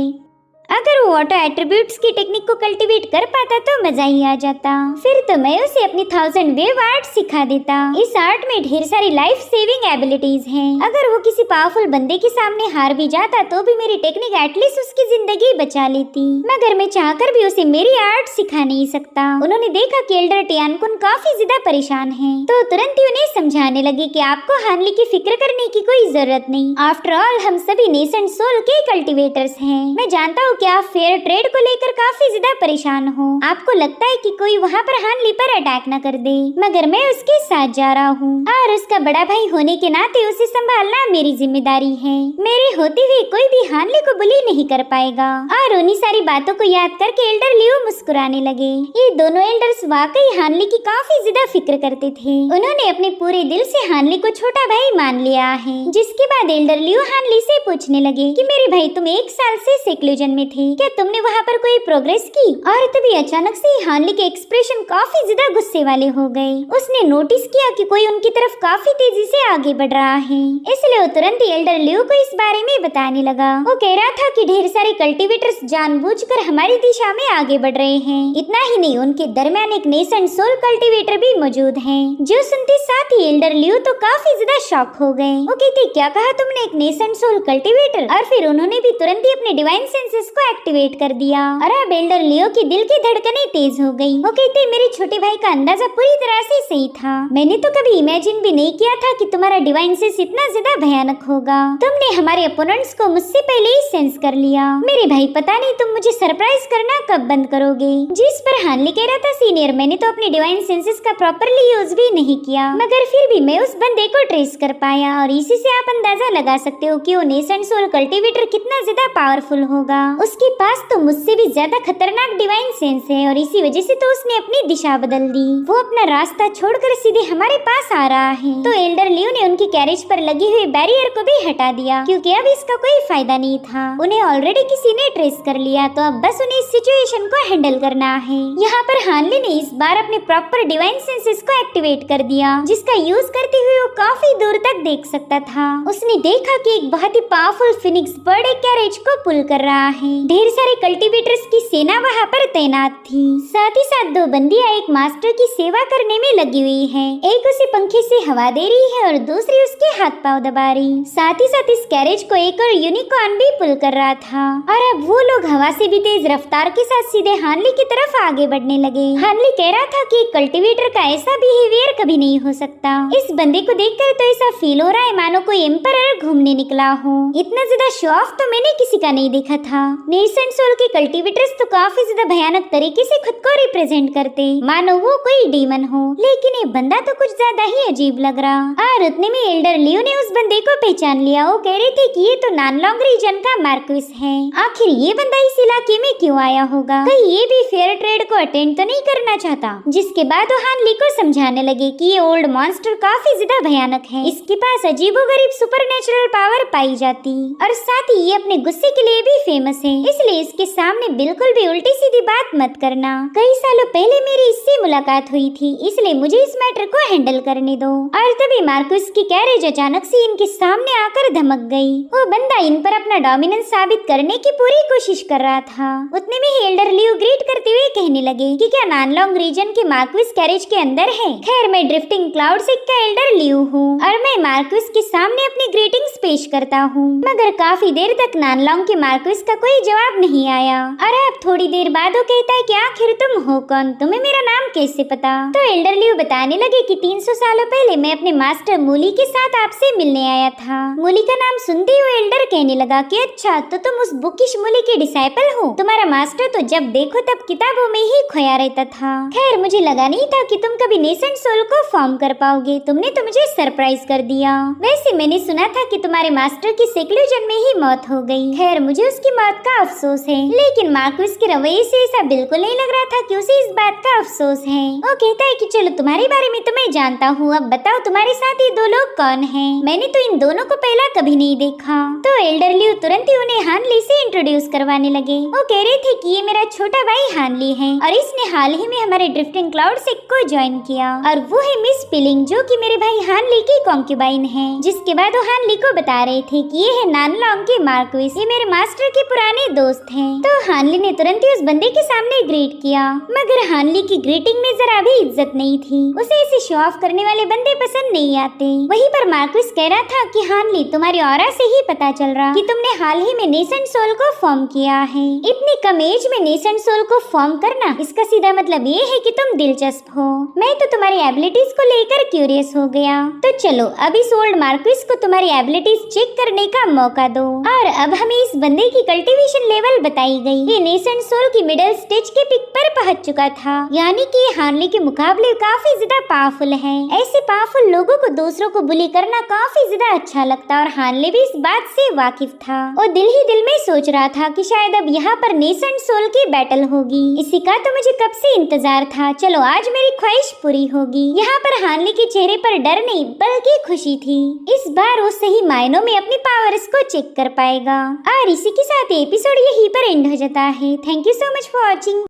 अगर वो ऑटो एट्रीब्यूट्स की टेक्निक को कल्टीवेट कर पाता तो मजा ही आ जाता। फिर तो मैं उसे अपनी 1000 वेव आर्ट सिखा देता। इस आर्ट में ढेर सारी लाइफ सेविंग एबिलिटीज हैं। अगर वो किसी पावरफुल बंदे के सामने हार भी जाता तो भी मेरी टेक्निक एटलीस्ट उसकी जिंदगी बचा लेती, मगर मैं चाहकर भी उसे मेरी आर्ट सिखा नहीं सकता। उन्होंने देखा कि एल्डर टियानकुन काफी ज्यादा परेशान है, तो तुरंत ही उन्हें समझाने लगे कि आपको हानली की फिक्र करने की कोई जरूरत नहीं। आफ्टर ऑल हम सभी नेसेंट सोल के कल्टीवेटर्स हैं। मैं जानता हूँ कि आप फेयर ट्रेड को लेकर काफी ज्यादा परेशान हो। आपको लगता है कि कोई वहाँ पर हानली पर अटैक न कर दे, मगर मैं उसके साथ जा रहा हूँ और उसका बड़ा भाई होने के नाते उसे संभालना मेरी जिम्मेदारी है। मेरे होते हुए कोई भी हानली को बुली नहीं कर पाएगा। और उन्हीं सारी बातों को याद करके एल्डर लियो मुस्कुराने लगे। ये दोनों एल्डर्स वाकई हानली की काफी ज्यादा फिक्र करते थे। उन्होंने अपने पूरे दिल से हानली को छोटा भाई मान लिया है। जिसके बाद एल्डर लियो हानली से पूछने लगे कि मेरे भाई तुम 1 साल से सेक्लूजन में थे, क्या तुमने वहाँ पर कोई प्रोग्रेस की? और तभी अचानक से हानली के एक्सप्रेशन काफी ज्यादा गुस्से वाले हो गए। उसने नोटिस किया कि कोई उनकी तरफ काफी तेजी से आगे बढ़ रहा है, इसलिए वो तुरंत ही एल्डर लियो को इस बारे में बताने लगा। वो कह रहा था कि ढेर सारे कल्टीवेटर्स जानबूझकर हमारी दिशा में आगे बढ़ रहे हैं। इतना ही नहीं, उनके दरमियान एक नेसेंट सोल कल्टीवेटर भी मौजूद है। जो सुनते साथ ही एल्डर लियो तो काफी ज्यादा शॉक हो गए। वो कहते क्या कहा तुमने, एक नेसेंट सोल कल्टीवेटर? और फिर उन्होंने भी तुरंत ही अपने डिवाइन सेंसेस को एक्टिवेट कर दिया और अब एल्डर लियो की दिल की धड़कनें तेज हो गई। वो कहते मेरे छोटे भाई का अंदाजा पूरी तरह से सही था। मैंने तो कभी इमेजिन भी नहीं किया था कि तुम्हारा डिवाइन सेंस इतना ज्यादा भयानक होगा। तुमने हमारे अपोनेंट्स को मुझसे पहले ही सेंस कर लिया। मेरे भाई पता नहीं तुम मुझे सरप्राइज करना कब बंद करोगे। जिस पर हानली कह रहा था सीनियर मैंने तो अपने डिवाइन सेंसेस का प्रॉपरली यूज भी नहीं किया, मगर फिर भी मैं उस बंदे को ट्रेस कर पाया और इसी से आप अंदाजा लगा सकते हो कि वो नेसेंट सोल कल्टीवेटर कितना ज्यादा पावरफुल होगा। उसके पास तो मुझसे भी ज्यादा खतरनाक डिवाइन सेंस है और इसी वजह से तो उसने अपनी दिशा बदल दी। वो अपना रास्ता छोड़कर सीधे हमारे पास आ रहा है। तो एल्डर लियो ने उनकी कैरेज पर लगी हुई बैरियर को भी हटा दिया क्योंकि अब इसका कोई फायदा नहीं था। उन्हें ऑलरेडी किसी ने ट्रेस कर लिया, तो अब बस उन्हें इस सिचुएशन को हैंडल करना है। यहाँ पर हानली ने इस बार अपने प्रॉपर डिवाइन सेंसेस को एक्टिवेट कर दिया, जिसका यूज करते हुए वो काफी दूर तक देख सकता था। उसने देखा कि एक बहुत ही पावरफुल फिनिक्स बर्ड एक कैरेज को पुल कर रहा है। ढेर सारे कल्टीवेटर्स की सेना वहाँ पर तैनात थी। साथ ही साथ दो बंदियां एक मास्टर की सेवा करने में लगी हुई है। एक उसे पंखे से हवा दे रही है और दूसरी उसके हाथ पांव दबा रही। साथ ही साथ इस कैरेज को एक और यूनिकॉर्न भी पुल कर रहा था और अब वो लोग हवा से भी तेज रफ्तार के साथ सीधे हानली की तरफ आगे बढ़ने लगे। हानली कह रहा था कि कल्टीवेटर का ऐसा बिहेवियर कभी नहीं हो सकता। इस बंदे को देखकर तो ऐसा फील हो रहा है मानो कोई एम्परर घूमने निकला हो। इतना ज्यादा शो ऑफ तो मैंने किसी का नहीं देखा था। नेसेंट सोल के कल्टीवेटर्स तो काफी ज्यादा भयानक तरीके से खुद को रिप्रेजेंट करते, मानो वो कोई डीमन हो, लेकिन ये बंदा तो कुछ ज्यादा ही अजीब लग रहा। और उतने में एल्डर लियो ने उस बंदे को पहचान लिया। वो कह रहे थे कि ये तो नानलोंग रीजन का मार्क्विस है। आखिर ये बंदा इस इलाके में क्यों आया होगा? कहीं ये भी फेयर ट्रेड को अटेंड तो नहीं करना चाहता? जिसके बाद वो हानली को समझाने लगे कि ये ओल्ड मॉन्स्टर काफी ज्यादा भयानक है। इसके पास अजीबोगरीब सुपरनेचुरल पावर पाई जाती और साथ ही ये अपने गुस्से के लिए भी फेमस है, इसलिए इसके सामने बिल्कुल भी उल्टी सीधी बात मत करना। कई सालों पहले मेरी इससे मुलाकात हुई थी, इसलिए मुझे इस मैटर को हैंडल करने दो। और तभी मार्कस की कैरेज अचानक से इनके सामने आकर धमक गई। वो बंदा इन पर अपना डोमिनेंस साबित करने की पूरी कोशिश कर रहा था। उतने में ही एल्डर लियो ग्रीट करते हुए कहने लगे कि क्या नानलोंग रीजन के मार्कस कैरेज के अंदर है? खैर मैं ड्रिफ्टिंग क्लाउड से का एल्डर लियो हूँ और मैं मार्कस के सामने अपनी ग्रीटिंग्स पेश करता हूँ। मगर काफी देर तक नानलोंग के मार्कस का कोई जवाब नहीं आया और अब थोड़ी देर बाद वो कहता है कि आखिर तुम हो कौन? तुम्हें मेरा नाम कैसे पता? तो एल्डर लियो बताने लगे कि 300 सालों पहले मैं अपने मास्टर मूली के साथ आपसे मिलने आया था। मूली का नाम सुनते हुए एल्डर कहने लगा कि अच्छा तो तुम उस बुकिश मूली के डिसाइपल हो। तुम्हारा मास्टर तो जब देखो तब किताबों में ही खोया रहता था। खैर मुझे लगा नहीं था कि तुम कभी नेसेंट सोल को फॉर्म कर पाओगे। तुमने तो मुझे सरप्राइज कर दिया। वैसे मैंने सुना था कि तुम्हारे मास्टर की सेक्लूजन में ही मौत हो गई। खैर मुझे उसकी मौत का अफसोस है, लेकिन मार्कस के रवैये से ऐसा बिल्कुल नहीं लग रहा था कि उसे इस बात का अफसोस है। वो कहता है कि चलो तुम्हारे बारे में तो मैं जानता हूँ, अब बताओ तुम्हारे साथ ये दो लोग कौन हैं? मैंने तो इन दोनों को पहला कभी नहीं देखा। तो एल्डर लियो तुरंत ही उन्हें हानली से इंट्रोड्यूस करवाने लगे। वो कह रहे थे कि ये मेरा छोटा भाई हानली है और इसने हाल ही में हमारे ड्रिफ्टिंग क्लाउड सेक्ट को ज्वाइन किया और वो है मिस पिलिंग जो कि मेरे भाई हानली की कॉन्क्यूबाइन है। जिसके बाद वो हानली को बता रहे थे कि ये है नानलोंग के मार्क्विस, ये मेरे मास्टर के पुराने दोस्त हैं। तो हानली ने तुरंत ही उस बंदे के सामने ग्रीट किया, मगर हानली की ग्रीटिंग में जरा भी इज्जत नहीं थी। उसे ऐसे शो ऑफ करने वाले बंदे पसंद नहीं आते। वहीं पर मार्क्विस कह रहा था कि हानली तुम्हारी ऑरा से ही पता चल रहा कि तुमने हाल ही में नेसेंट सोल को फॉर्म किया है। इतनी कम एज में नेसेंट सोल को फॉर्म करना, इसका सीधा मतलब ये है कि तुम दिलचस्प हो। मैं तो तुम्हारी एबिलिटीज को लेकर क्यूरियस हो गया। तो चलो अब इस ओल्ड मार्क्विस को तुम्हारी एबिलिटीज चेक करने का मौका दो। और अब हमें इस बंदे की कल्टीवेशन लेवल बताई गई। ये नेसेंट सोल की मिडिल स्टेज के पिक पर पहुंच चुका था, यानी कि हानली के मुकाबले काफी ज्यादा पावरफुल है। ऐसे पावरफुल लोगों को दूसरों को बुली करना काफी ज्यादा अच्छा लगता और हानली भी इस बात से वाकिफ था। और दिल ही दिल में सोच रहा था कि शायद अब यहाँ पर नेसेंट सोल की बैटल होगी। इसी का तो मुझे कब से इंतजार था। चलो आज मेरी ख्वाहिश पूरी होगी। यहाँ पर हानली के चेहरे पर डर नहीं बल्कि खुशी थी। इस बार वो सही मायनों में अपनी पावर्स को चेक कर पाएगा। और इसी के साथ एपिसोड यहीं पर एंड हो जाता है। Thank you so much for watching.